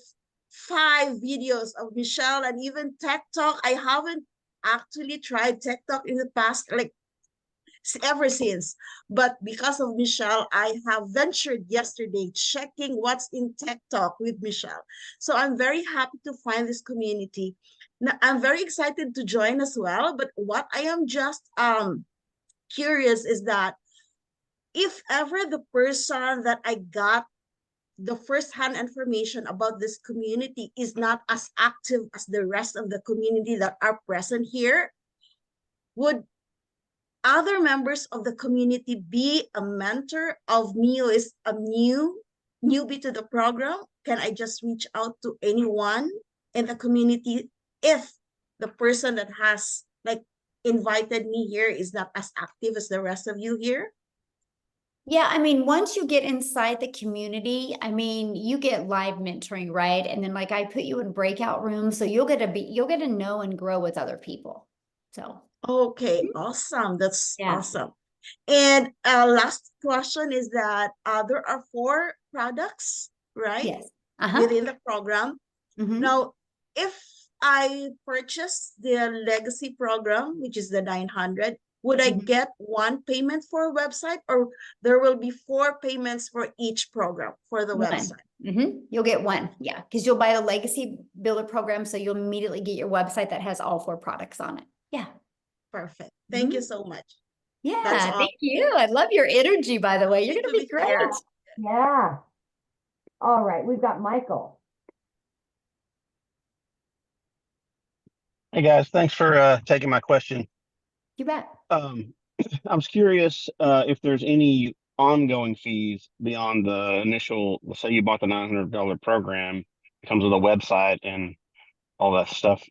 5 videos of Michelle and even Tech Talk. I haven't actually tried Tech Talk in the past, like ever since. But because of Michelle, I have ventured yesterday checking what's in Tech Talk with Michelle. So I'm very happy to find this community. Now, I'm very excited to join as well. But what I am just curious is that if ever the person that I got the first-hand information about this community is not as active as the rest of the community that are present here, would other members of the community be a mentor of me who is a newbie to the program? Can I just reach out to anyone in the community if the person that has like invited me here is not as active as the rest of you here? Yeah, I mean, once you get inside the community, I mean, you get live mentoring, right? And then like I put you in breakout rooms, so you'll get to know and grow with other people. So okay, awesome. That's yeah. awesome. And last question is that there are 4 products, right? Yes. Within the program. Mhm. Now, if I purchase the legacy program, which is the 900, would I get one payment for a website, or there will be 4 payments for each program for the website? You'll get one, yeah, because you'll buy the legacy builder program, so you'll immediately get your website that has all 4 products on it. Yeah. Perfect. Thank you so much. Yeah, That's all. thank you. I love your energy, by the way. You're Need gonna to be be great. fair. Yeah. All right, we've got Michael. Hey guys, thanks for taking my question. You bet. I was curious if there's any ongoing fees beyond the initial, let's say you bought the $900 program, it comes with a website and all that stuff.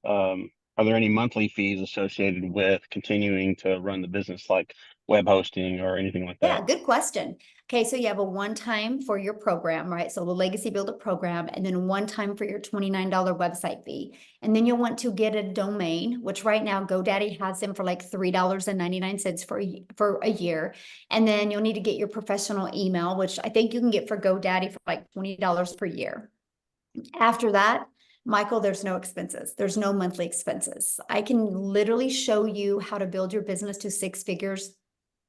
Are there any monthly fees associated with continuing to run the business, like web hosting or anything like Yeah, that? good question. Okay, so you have a one-time for your program, right? So the Legacy Builder program, and then one time for your $29 website fee. And then you'll want to get a domain, which right now GoDaddy has them for like $3.99 for a year. And then you'll need to get your professional email, which I think you can get for GoDaddy for like $20 per year. After that, Michael, there's no expenses. There's no monthly expenses. I can literally show you how to build your business to 6 figures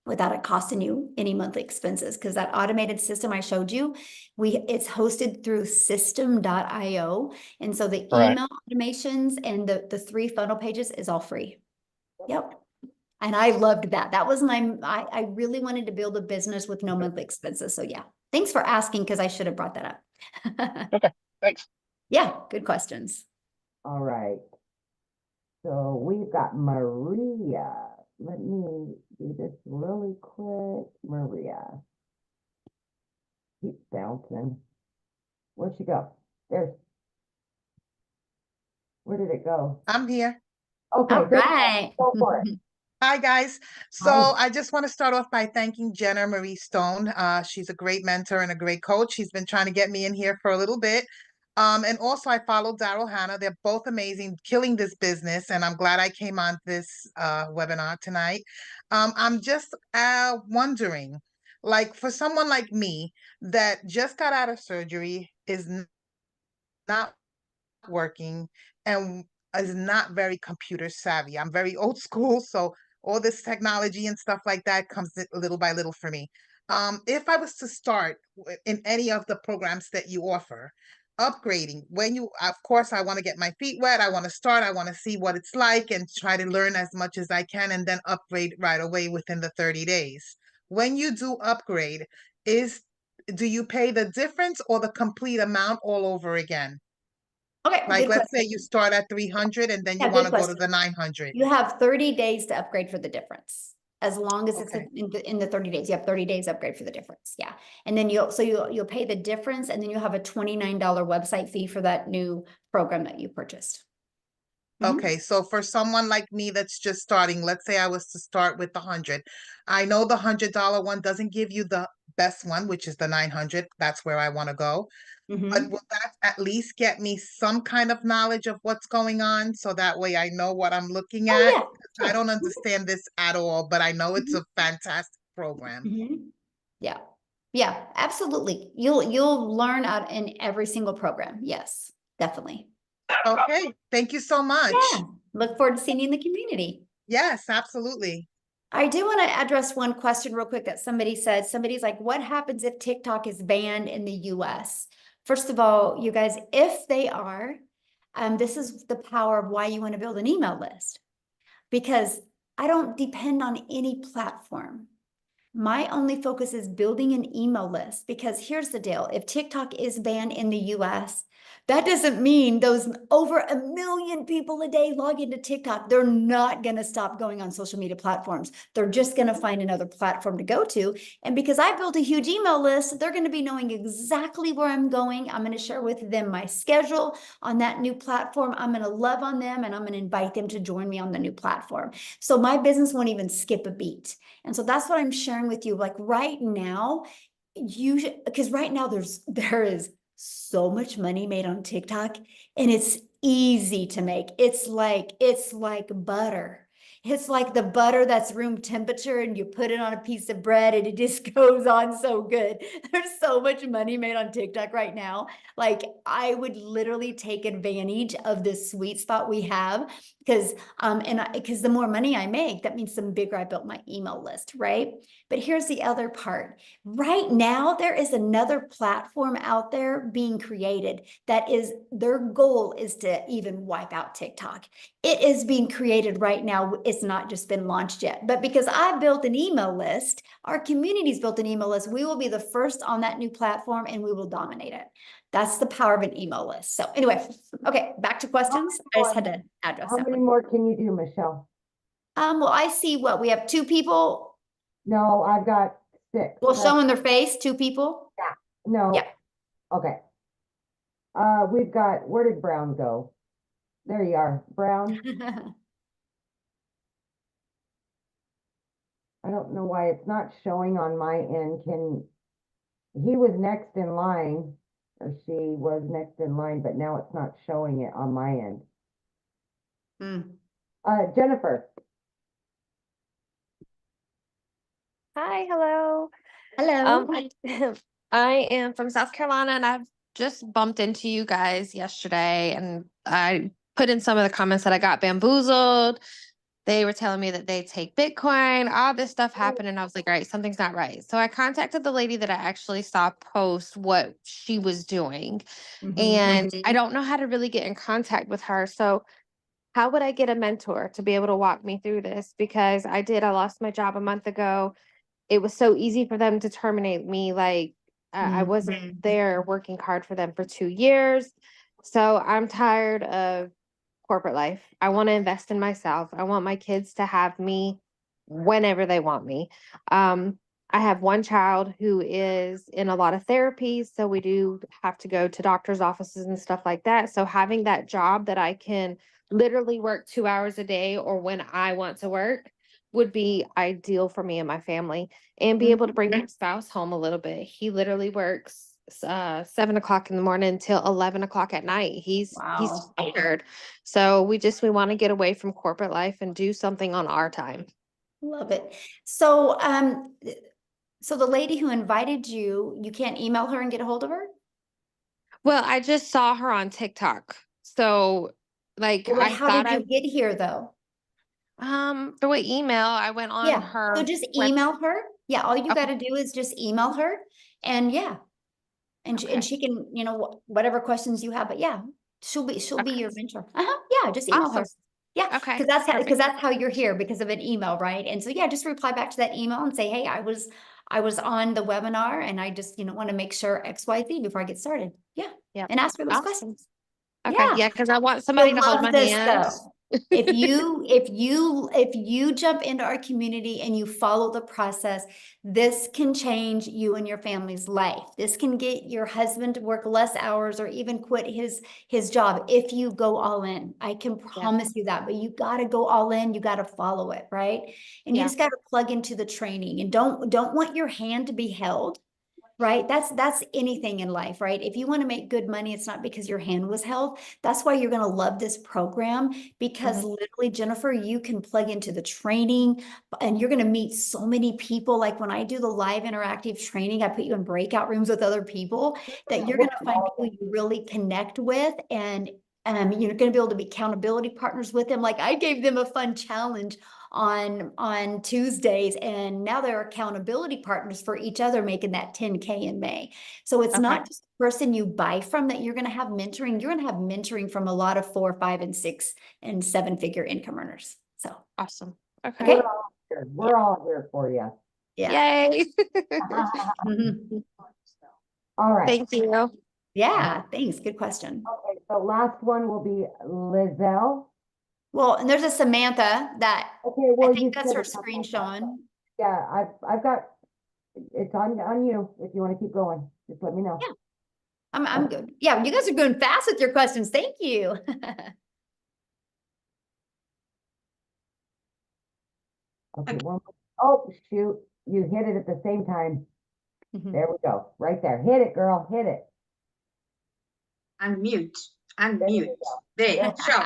without it costing you any monthly expenses, because that automated system I showed you, it's hosted through system.io. And so the email automations and the 3 funnel pages is all free. Yep. And I loved that. That was I really wanted to build a business with no monthly expenses. So yeah, thanks for asking, because I should have brought that up. Okay, thanks. Yeah, good questions. All right. So we've got Maria. Let me do this really quick. Maria. Keep bouncing. Where'd she go? Where did it go? I'm here. Okay, All right. go for it. Hi, guys. So Hi. I just want to start off by thanking Jenna Marie Stone. She's a great mentor and a great coach. She's been trying to get me in here for a little bit. And also I follow Daryl Hannah. They're both amazing, killing this business. And I'm glad I came on this webinar tonight. I'm just wondering, like for someone like me that just got out of surgery, is not working, and is not very computer savvy. I'm very old school, so all this technology and stuff like that comes little by little for me. If I was to start in any of the programs that you offer, upgrading, of course, I want to get my feet wet. I want to start. I want to see what it's like and try to learn as much as I can, and then upgrade right away within the 30 days. When you do upgrade, do you pay the difference or the complete amount all over again? Okay, Like, good let's say question. you start at 300 and then you Yeah, want good to go to question. the 900. You have 30 days to upgrade for the difference. As long as it's Okay. in the 30 days, you have 30 days upgrade for the difference. Yeah. And then you'll pay the difference, and then you'll have a $29 website fee for that new program that you purchased. Okay, so for someone like me that's just starting, let's say I was to start with the 100. I know the $100 one doesn't give you the best one, which is the 900. That's where I want to go. But will that at least get me some kind of knowledge of what's going on so that way I know what I'm looking Oh at? yeah, 'Cause I sure. don't understand this at all, but I know it's Mhm. a fantastic program. Yeah, yeah, absolutely. You'll learn out in every single program. Yes, definitely. Okay, thank you so much. Yeah, look forward to seeing you in the community. Yes, absolutely. I do want to address one question real quick that somebody said. Somebody's like, what happens if TikTok is banned in the US? First of all, you guys, if they are, this is the power of why you want to build an email list, because I don't depend on any platform. My only focus is building an email list, because here's the deal. If TikTok is banned in the US, that doesn't mean those over 1 million people a day log into TikTok. They're not going to stop going on social media platforms. They're just going to find another platform to go to. And because I built a huge email list, they're going to be knowing exactly where I'm going. I'm going to share with them my schedule on that new platform. I'm going to love on them, and I'm going to invite them to join me on the new platform. So my business won't even skip a beat. And so that's what I'm sharing with you. Like right now, because right now there is so much money made on TikTok, and it's easy to make. It's like butter. It's like the butter that's room temperature, and you put it on a piece of bread and it just goes on so good. There's so much money made on TikTok right now. Like I would literally take advantage of this sweet spot we have, because because the more money I make, that means the bigger I built my email list, right? But here's the other part. Right now, there is another platform out there being created that is, their goal is to even wipe out TikTok. It is being created right now. It's not just been launched yet, but because I built an email list, our community's built an email list, we will be the first on that new platform and we will dominate it. That's the power of an email list. So anyway, okay, back to questions. I just had to address How that many one. more can you do, Michelle? Well, I see what we have 2 people. No, I've got 6. Well, showing their face, 2 people. Yeah. No. Yeah. Okay. We've got, where did Brown go? There you are, Brown. I don't know why it's not showing on my end. He was next in line, or she was next in line, but now it's not showing it on my end. Jennifer. Hi, hello. Hello. I am from South Carolina, and I've just bumped into you guys yesterday, and I put in some of the comments that I got bamboozled. They were telling me that they take Bitcoin, all this stuff happened, and I was like, all right, something's not right. So I contacted the lady that I actually saw post what she was doing, and I don't know how to really get in contact with her. So how would I get a mentor to be able to walk me through this? Because I lost my job a month ago. It was so easy for them to terminate me. Like I wasn't there working hard for them for 2 years. So I'm tired of corporate life. I want to invest in myself. I want my kids to have me whenever they want me. I have one child who is in a lot of therapy, so we do have to go to doctor's offices and stuff like that. So having that job that I can literally work 2 hours a day or when I want to work would be ideal for me and my family, and be able to bring my spouse home a little bit. He literally works 7 o'clock in the morning till 11 o'clock at night. He's tired. So we want to get away from corporate life and do something on our time. Love it. So, so the lady who invited you, you can't email her and get a hold of her? Well, I just saw her on TikTok. So like Well, I how thought did you get here though? through an email, I went on Yeah, her so just web- email her. Yeah, all you Okay. got to do is just email her, and yeah, and Okay. she can, you know, whatever questions you have. But yeah, she'll be Okay. your mentor. Yeah, just email her. Awesome. Yeah, Okay. because that's how you're here, because of an email, right? And so yeah, just reply back to that email and say, hey, I was on the webinar, and I just, you know, want to make sure XYZ before I get started. Yeah, Yeah. and ask her those Awesome. questions. Okay. Yeah, Yeah, because I want somebody you'll to hold love my this hand. though. If you jump into our community and you follow the process, this can change you and your family's life. This can get your husband to work less hours or even quit his job if you go all in. I can promise you that, but you got to go all in. You got to follow it, right? And you just got to plug into the training and don't want your hand to be held. Right? That's anything in life, right? If you want to make good money, it's not because your hand was held. That's why you're going to love this program because literally, Jennifer, you can plug into the training and you're going to meet so many people. Like when I do the live interactive training, I put you in breakout rooms with other people that you're going to find people you really connect with, and you're going to be able to be accountability partners with them. Like I gave them a fun challenge on Tuesdays, and now they're accountability partners for each other, making that 10K in May. So it's not just the person you buy from that you're going to have mentoring. You're going to have mentoring from a lot of 4, 5, and 6 and 7-figure income earners. So awesome. Okay. We're all here for you. Yeah. Yay. All right. Thank you. Yeah, thanks. Good question. Okay, so last one will be Lizelle. Well, and there's a Samantha that Okay, well, I think that's her screen showing. Yeah, I've got it's on you. If you want to keep going, just let me know. Yeah, I'm good. Yeah, you guys are going fast with your questions. Thank you. Okay, oh shoot, you hit it at the same time. There we go, right there. Hit it, girl, hit it. Unmute. There, sure.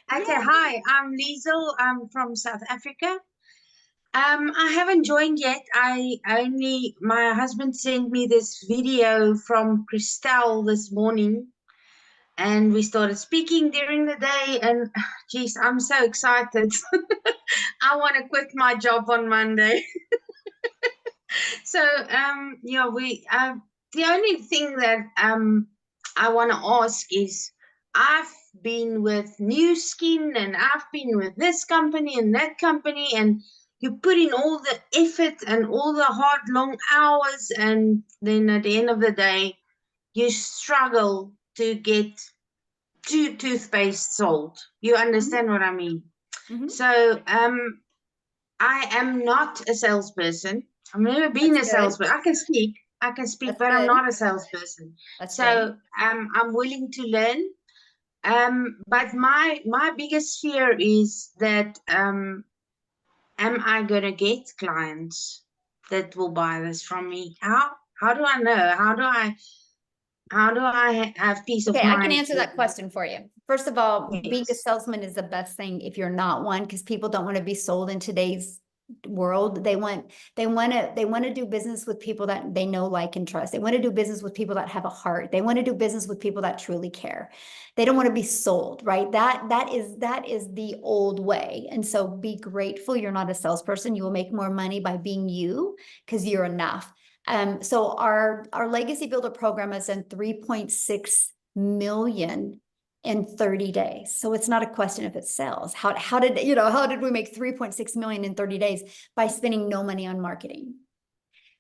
Okay, hi, I'm Liesel. I'm from South Africa. I haven't joined yet. My husband sent me this video from Christelle this morning, and we started speaking during the day, and geez, I'm so excited. I want to quit my job on Monday. So, yeah, the only thing that I want to ask is, I've been with New Skin and I've been with this company and that company, and you put in all the effort and all the hard, long hours, and then at the end of the day, you struggle to get 2 toothpaste sold. You understand what I mean? So, I am not a salesperson. I've never been a salesperson. I can speak, but I'm not a salesperson. So I'm willing to learn. But my biggest fear is that am I gonna get clients that will buy this from me? How do I know? How do I have peace of mind? I can answer that question for you. First of all, being a salesman is the best thing if you're not one, because people don't want to be sold in today's world. They want to do business with people that they know, like, and trust. They want to do business with people that have a heart. They want to do business with people that truly care. They don't want to be sold, right? That is the old way. And so be grateful you're not a salesperson. You will make more money by being you, because you're enough. So our Legacy Builder program is in 3.6 million in 30 days. So it's not a question if it sells. How did we make 3.6 million in 30 days? By spending no money on marketing.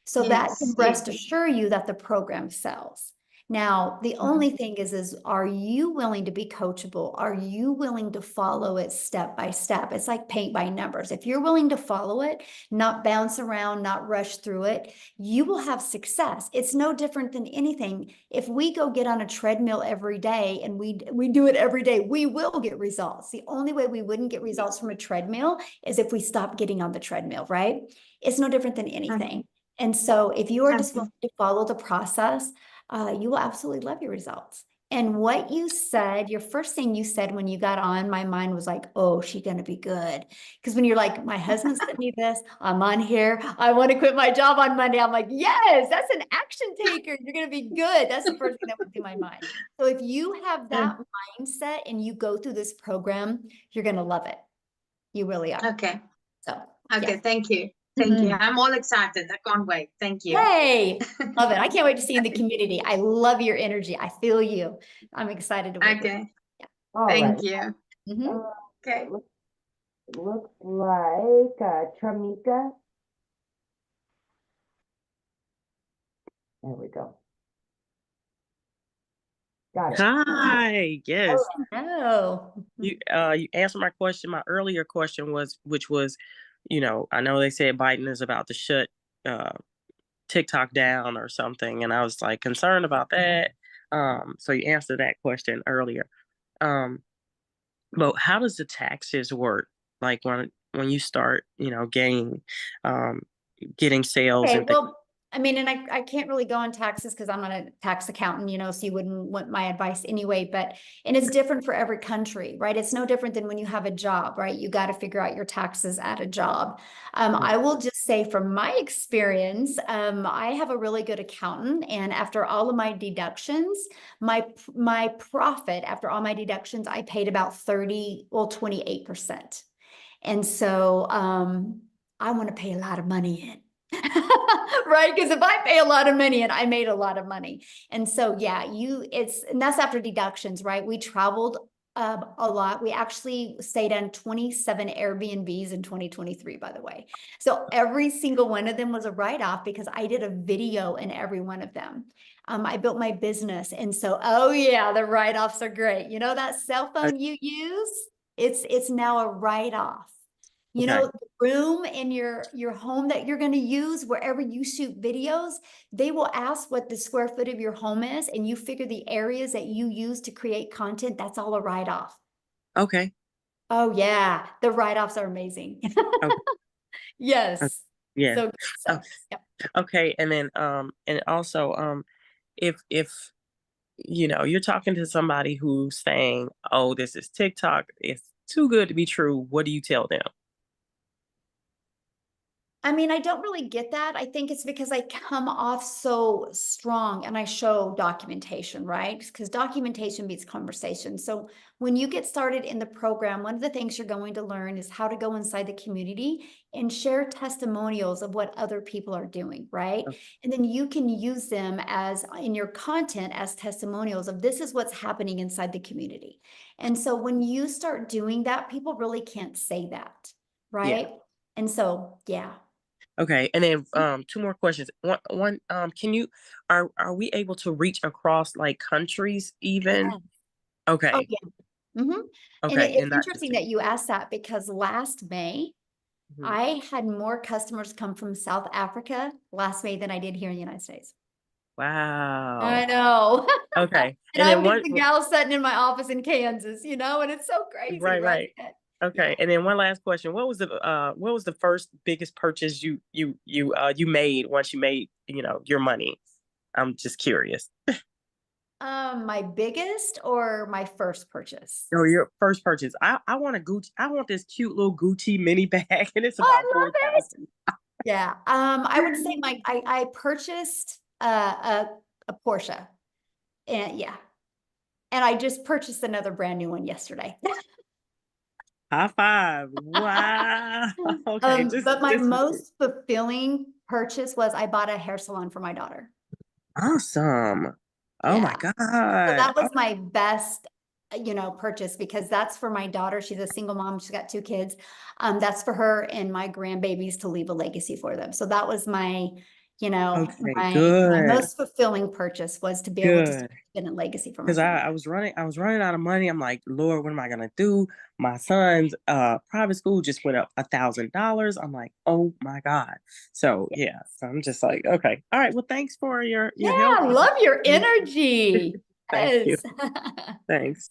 So that can rest assure you that the program sells. Now, the only thing is, are you willing to be coachable? Are you willing to follow it step by step? It's like paint by numbers. If you're willing to follow it, not bounce around, not rush through it, you will have success. It's no different than anything. If we go get on a treadmill every day and we do it every day, we will get results. The only way we wouldn't get results from a treadmill is if we stop getting on the treadmill, right? It's no different than anything. And so if you are just willing to follow the process, you will absolutely love your results. And what you said, your first thing you said when you got on, my mind was like, oh, she's going to be good. Because when you're like, my husband sent me this, I'm on here, I want to quit my job on Monday. I'm like, yes, that's an action taker. You're going to be good. That's the first thing that went through my mind. So if you have that mindset and you go through this program, you're going to love it. You really are. Okay. So, okay. Thank you. Thank you. I'm all excited. I can't wait. Thank you. Hey, love it. I can't wait to see you in the community. I love your energy. I feel you. I'm excited to work with you. All Thank right. you. Okay. Looks like Tramika. There we go. Got it. Hi, yes. Oh, You answered my question. My earlier question was, which was, I know they said Biden is about to shut TikTok down or something, and I was like concerned about that. So you answered that question earlier. But how does the taxes work? Like when you start, getting sales okay. and things. Well, I mean, and I can't really go on taxes because I'm not a tax accountant, so you wouldn't want my advice anyway, and it's different for every country, right? It's no different than when you have a job, right? You got to figure out your taxes at a job. I will just say from my experience, I have a really good accountant, and after all of my deductions, my profit after all my deductions, I paid about 28%. And so, I want to pay a lot of money in. Right? Because if I pay a lot of money and I made a lot of money. And so, yeah, and that's after deductions, right? We traveled a lot. We actually stayed on 27 Airbnbs in 2023, by the way. So every single one of them was a write-off because I did a video in every one of them. I built my business. And so, oh yeah, the write-offs are great. That cell phone you use, it's now a write-off. The room in your home that you're going to use, wherever you shoot videos, they will ask what the square foot of your home is, and you figure the areas that you use to create content, that's all a write-off. Okay. Oh yeah, the write-offs are amazing. Okay. Yes. Yeah. So, yep. Okay. And then and also if you're talking to somebody who's saying, oh, this is TikTok, it's too good to be true, what do you tell them? I mean, I don't really get that. I think it's because I come off so strong and I show documentation, right? Because documentation beats conversation. So when you get started in the program, one of the things you're going to learn is how to go inside the community and share testimonials of what other people are doing, right? And then you can use them as in your content as testimonials of this is what's happening inside the community. And so when you start doing that, people really can't say that, right? Yeah. And so, yeah. Okay, and then two more questions. One, are we able to reach across like countries even? Yeah. Okay. Oh, yeah. And Okay, it's and not just interesting that you asked that because last May, Mhm. I had more customers come from South Africa last May than I did here in the United States. Wow. I know. Okay, And and then I'm one, just a gal sitting in my office in Kansas, and it's so crazy, right. right? Okay, and then one last question: what was the first biggest purchase you made once you made your money? I'm just curious. My biggest or my first purchase? Oh, your first purchase. I want a Gucci. I want this cute little Gucci mini bag, and it's about I love it. 4,000. Yeah. I would say I purchased a Porsche, and yeah, and I just purchased another brand new one yesterday. High five! Wow. Okay, But my most fulfilling purchase was I bought a hair salon for my daughter. awesome. Oh my So God. that was my best, purchase because that's for my daughter. She's a single mom. She's got 2 kids. That's for her and my grandbabies to leave a legacy for them. So that was my, Okay, my good, most fulfilling purchase was to be able to good. spend a legacy for my Because family. I was running out of money. I'm like, Lord, what am I gonna do? My son's private school just went up $1,000. I'm like, oh my God. So yeah, so I'm just like, okay, all right. Well, thanks for your help. I love your energy. Thank you. Yes. Thanks.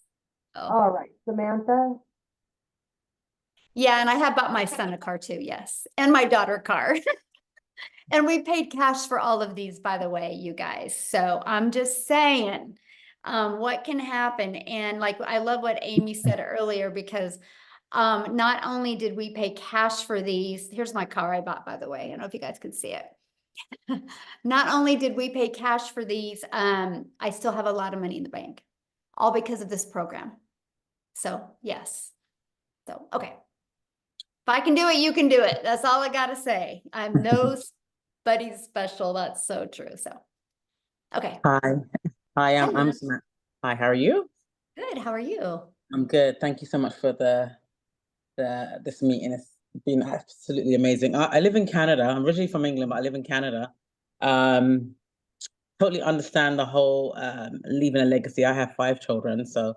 All right, Samantha. Yeah, and I have bought my son a car too, yes, and my daughter a car. And we paid cash for all of these, by the way, you guys. So I'm just saying, what can happen. And like, I love what Amy said earlier, because not only did we pay cash for these, here's my car I bought, by the way. I don't know if you guys could see it. Not only did we pay cash for these, I still have a lot of money in the bank, all because of this program. So yes. So, okay. If I can do it, you can do it. That's all I got to say. I'm nobody special. That's so true. So, okay. Hi, I'm Samantha. Hi, how are you? Good. How are you? I'm good. Thank you so much for this meeting. It's been absolutely amazing. I live in Canada. I'm originally from England, but I live in Canada. totally understand the whole leaving a legacy. I have 5 children, so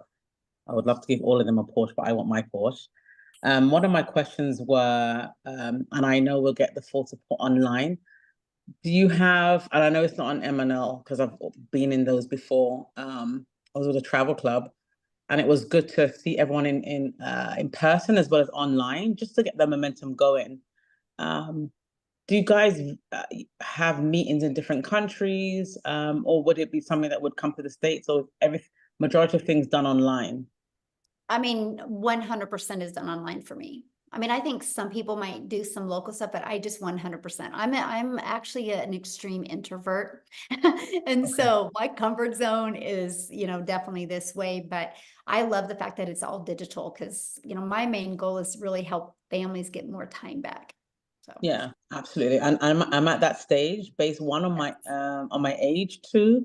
I would love to give all of them a Porsche, but I want my Porsche. One of my questions were, and I know we'll get the full support online. Do you have, and I know it's not on M&L because I've been in those before. I was with a travel club, and it was good to see everyone in person as well as online, just to get the momentum going. Do you guys have meetings in different countries, or would it be something that would come to the States, or majority of things done online? I mean, 100% is done online for me. I mean, I think some people might do some local stuff, but I just 100%. I'm actually an extreme introvert. And so my comfort zone is, you know, definitely this way, but I love the fact that it's all digital because, you know, my main goal is to really help families get more time back. So yeah, absolutely. And I'm at that stage based on my age too.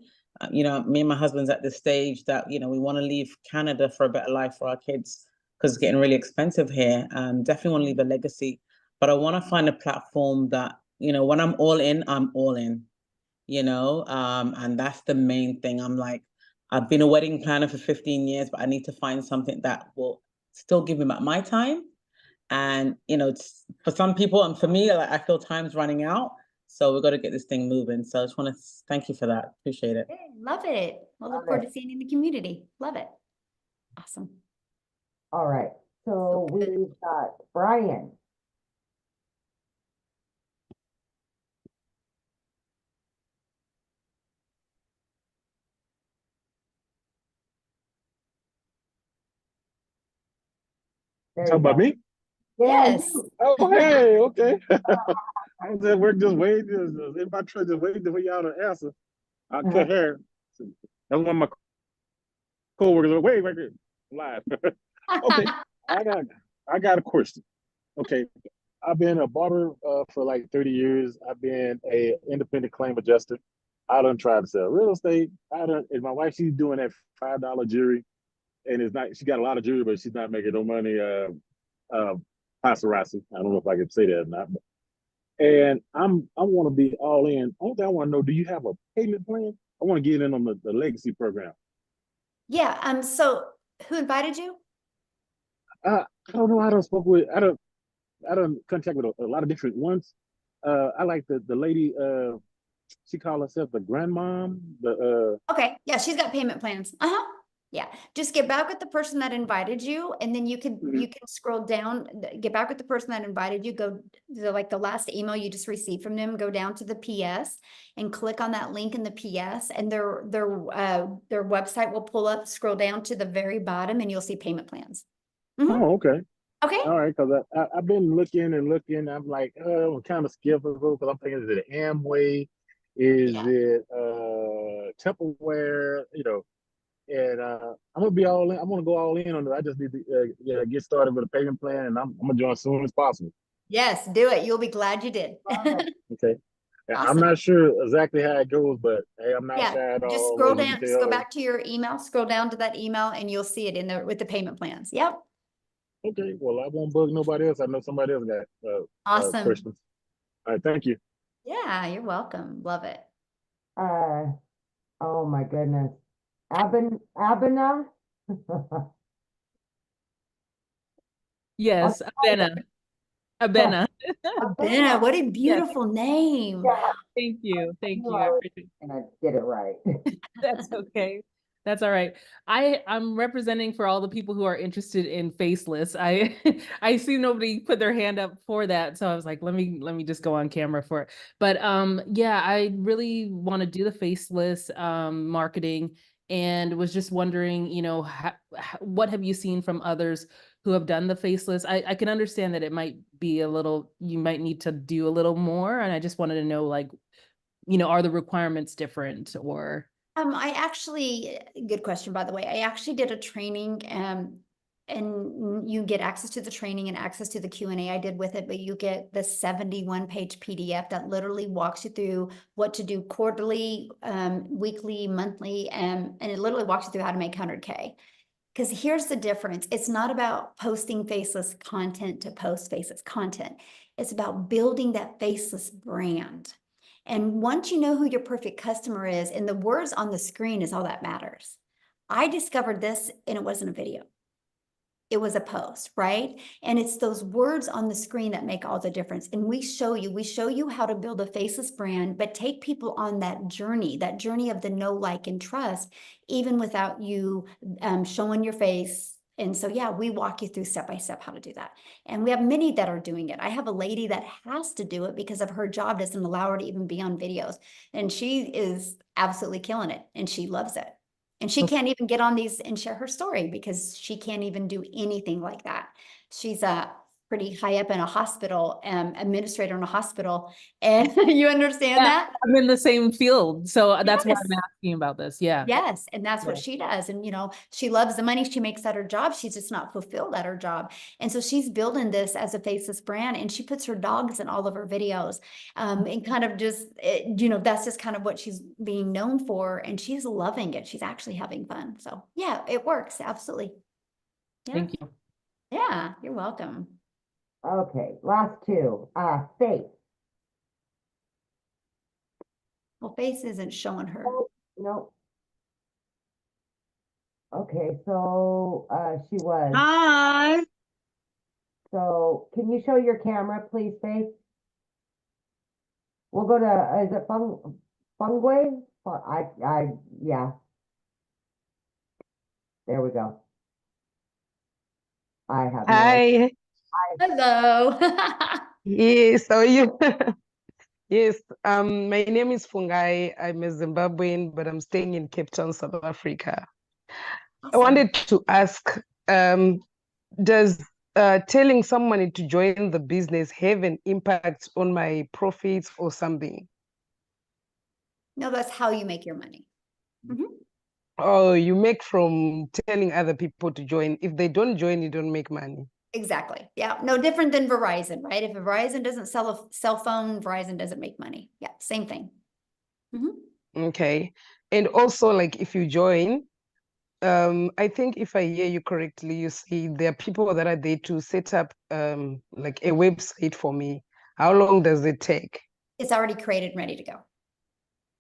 You know, me and my husband's at this stage that, you know, we want to leave Canada for a better life for our kids because it's getting really expensive here. Definitely want to leave a legacy, but I want to find a platform that, you know, when I'm all in, you know, and that's the main thing. I'm like, I've been a wedding planner for 15 years, but I need to find something that will still give me my time. And, you know, it's, for some people and for me, like, I feel time's running out. So we've got to get this thing moving. So I just want to thank you for that. Appreciate it. hey, love it. We'll look forward to seeing you in the community. Love it. Awesome. All right. So we've got Brian. Talking about me? Yes. Oh, hey, okay. I was at work just waiting, in my truck just waiting for y'all to answer. I cut hair. That's one of my coworkers like, wait, right there, live. Okay, I got a question. Okay, I've been a barber for like 30 years. I've been a independent claim adjuster. I done tried to sell real estate. And my wife, she's doing that $5 jewelry, and it's not. She got a lot of jewelry, but she's not making no money. Paparazzi. I don't know if I can say that or not. And I want to be all in. Only thing I want to know, do you have a payment plan? I want to get in on the legacy program. Yeah. So who invited you? I don't know. I don't contact with a lot of different ones. I like the lady. She called herself the grandmom. Okay. Yeah, she's got payment plans. Yeah. Just get back with the person that invited you, and then you can scroll down, get back with the person that invited you, go to like the last email you just received from them, go down to the PS and click on that link in the PS, and their website will pull up, scroll down to the very bottom, and you'll see payment plans. Oh, okay. Okay. All right, because I've been looking and looking. I'm like, I'm kind of skeptical because I'm thinking, is it Amway? Is it Tupperware? You know, and I'm gonna be all in. I'm gonna go all in on it. I just need to get started with a payment plan, and I'm gonna join as soon as possible. Yes, do it. You'll be glad you did. Okay. Awesome. I'm not sure exactly how it goes, but hey, I'm not shy at all. Just scroll down, just go back to your email, scroll down to that email, and you'll see it in there with the payment plans. Yep. Okay, well, I won't bug nobody else. I know somebody else got Awesome. questions. All right, thank you. Yeah, you're welcome. Love it. Oh my goodness. Abena? Yes, Abena. Abena. Abena, what a beautiful name. Yeah. Thank you. Thank you. I appreciate it. And I did it right. That's okay. That's all right. I'm representing for all the people who are interested in faceless. I see nobody put their hand up for that, so I was like, let me just go on camera for it. But yeah, I really want to do the faceless marketing, and was just wondering, you know, what have you seen from others who have done the faceless? I can understand that it might be you might need to do a little more, and I just wanted to know, like, you know, are the requirements different or? I actually, good question, by the way. I actually did a training, and you get access to the training and access to the Q&A I did with it, but you get the 71-page PDF that literally walks you through what to do quarterly, weekly, monthly, and it literally walks you through how to make 100K. Because here's the difference. It's not about posting faceless content to post faceless content. It's about building that faceless brand. And once you know who your perfect customer is, and the words on the screen is all that matters. I discovered this and it wasn't a video. It was a post, right? And it's those words on the screen that make all the difference. And we show you how to build a faceless brand, but take people on that journey of the know, like, and trust, even without you showing your face. And so, yeah, we walk you through step by step how to do that. And we have many that are doing it. I have a lady that has to do it because of her job doesn't allow her to even be on videos. And she is absolutely killing it and she loves it. And she can't even get on these and share her story because she can't even do anything like that. She's pretty high up in a hospital, administrator in a hospital. And you understand that? I'm in the same field. So that's why Yes. I'm asking about this. Yeah. Yes. And that's what she does. And, you know, she loves the money she makes at her job. She's just not fulfilled at her job. And so she's building this as a faceless brand, and she puts her dogs in all of her videos. And kind of just, you know, that's just kind of what she's being known for. And she's loving it. She's actually having fun. So yeah, it works. Absolutely. Yeah. Thank you. Yeah. You're welcome. Okay, last two. Faith. Well, Faith isn't showing her. Oh, no. Okay, so she was. Hi. So can you show your camera, please, Faith? We'll go to, is it Fungway? Yeah. There we go. I have. Hi. Hello. Yes, how are you? Yes, my name is Fungai. I'm a Zimbabwean, but I'm staying in Cape Town, South Africa. I wanted to ask, does telling someone to join the business have an impact on my profits or something? No, that's how you make your money. Oh, you make from telling other people to join. If they don't join, you don't make money. Exactly. Yeah. No different than Verizon, right? If Verizon doesn't sell a cell phone, Verizon doesn't make money. Yeah. Same thing. Okay. And also, like, if you join, I think if I hear you correctly, you say there are people that are there to set up like a website for me. How long does it take? It's already created and ready to go.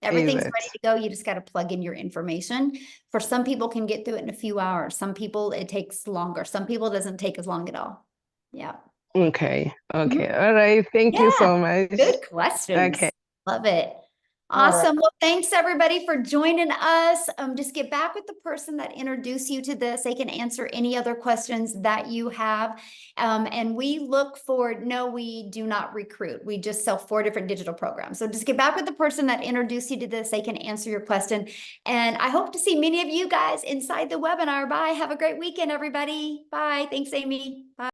Everything's ready to go. You just got to plug in your information. For some people can get through it in a few hours. Some people it takes longer. Some people it doesn't take as long at all. Yeah. Okay. Okay. All right. Thank you so much. Good questions. Okay. Love it. All right. Awesome. Well, thanks everybody for joining us. Just get back with the person that introduced you to this. They can answer any other questions that you have. And we look for, no, we do not recruit. We just sell 4 different digital programs. So just get back with the person that introduced you to this. They can answer your question. And I hope to see many of you guys inside the webinar. Bye. Have a great weekend, everybody. Bye. Thanks, Amy. Bye.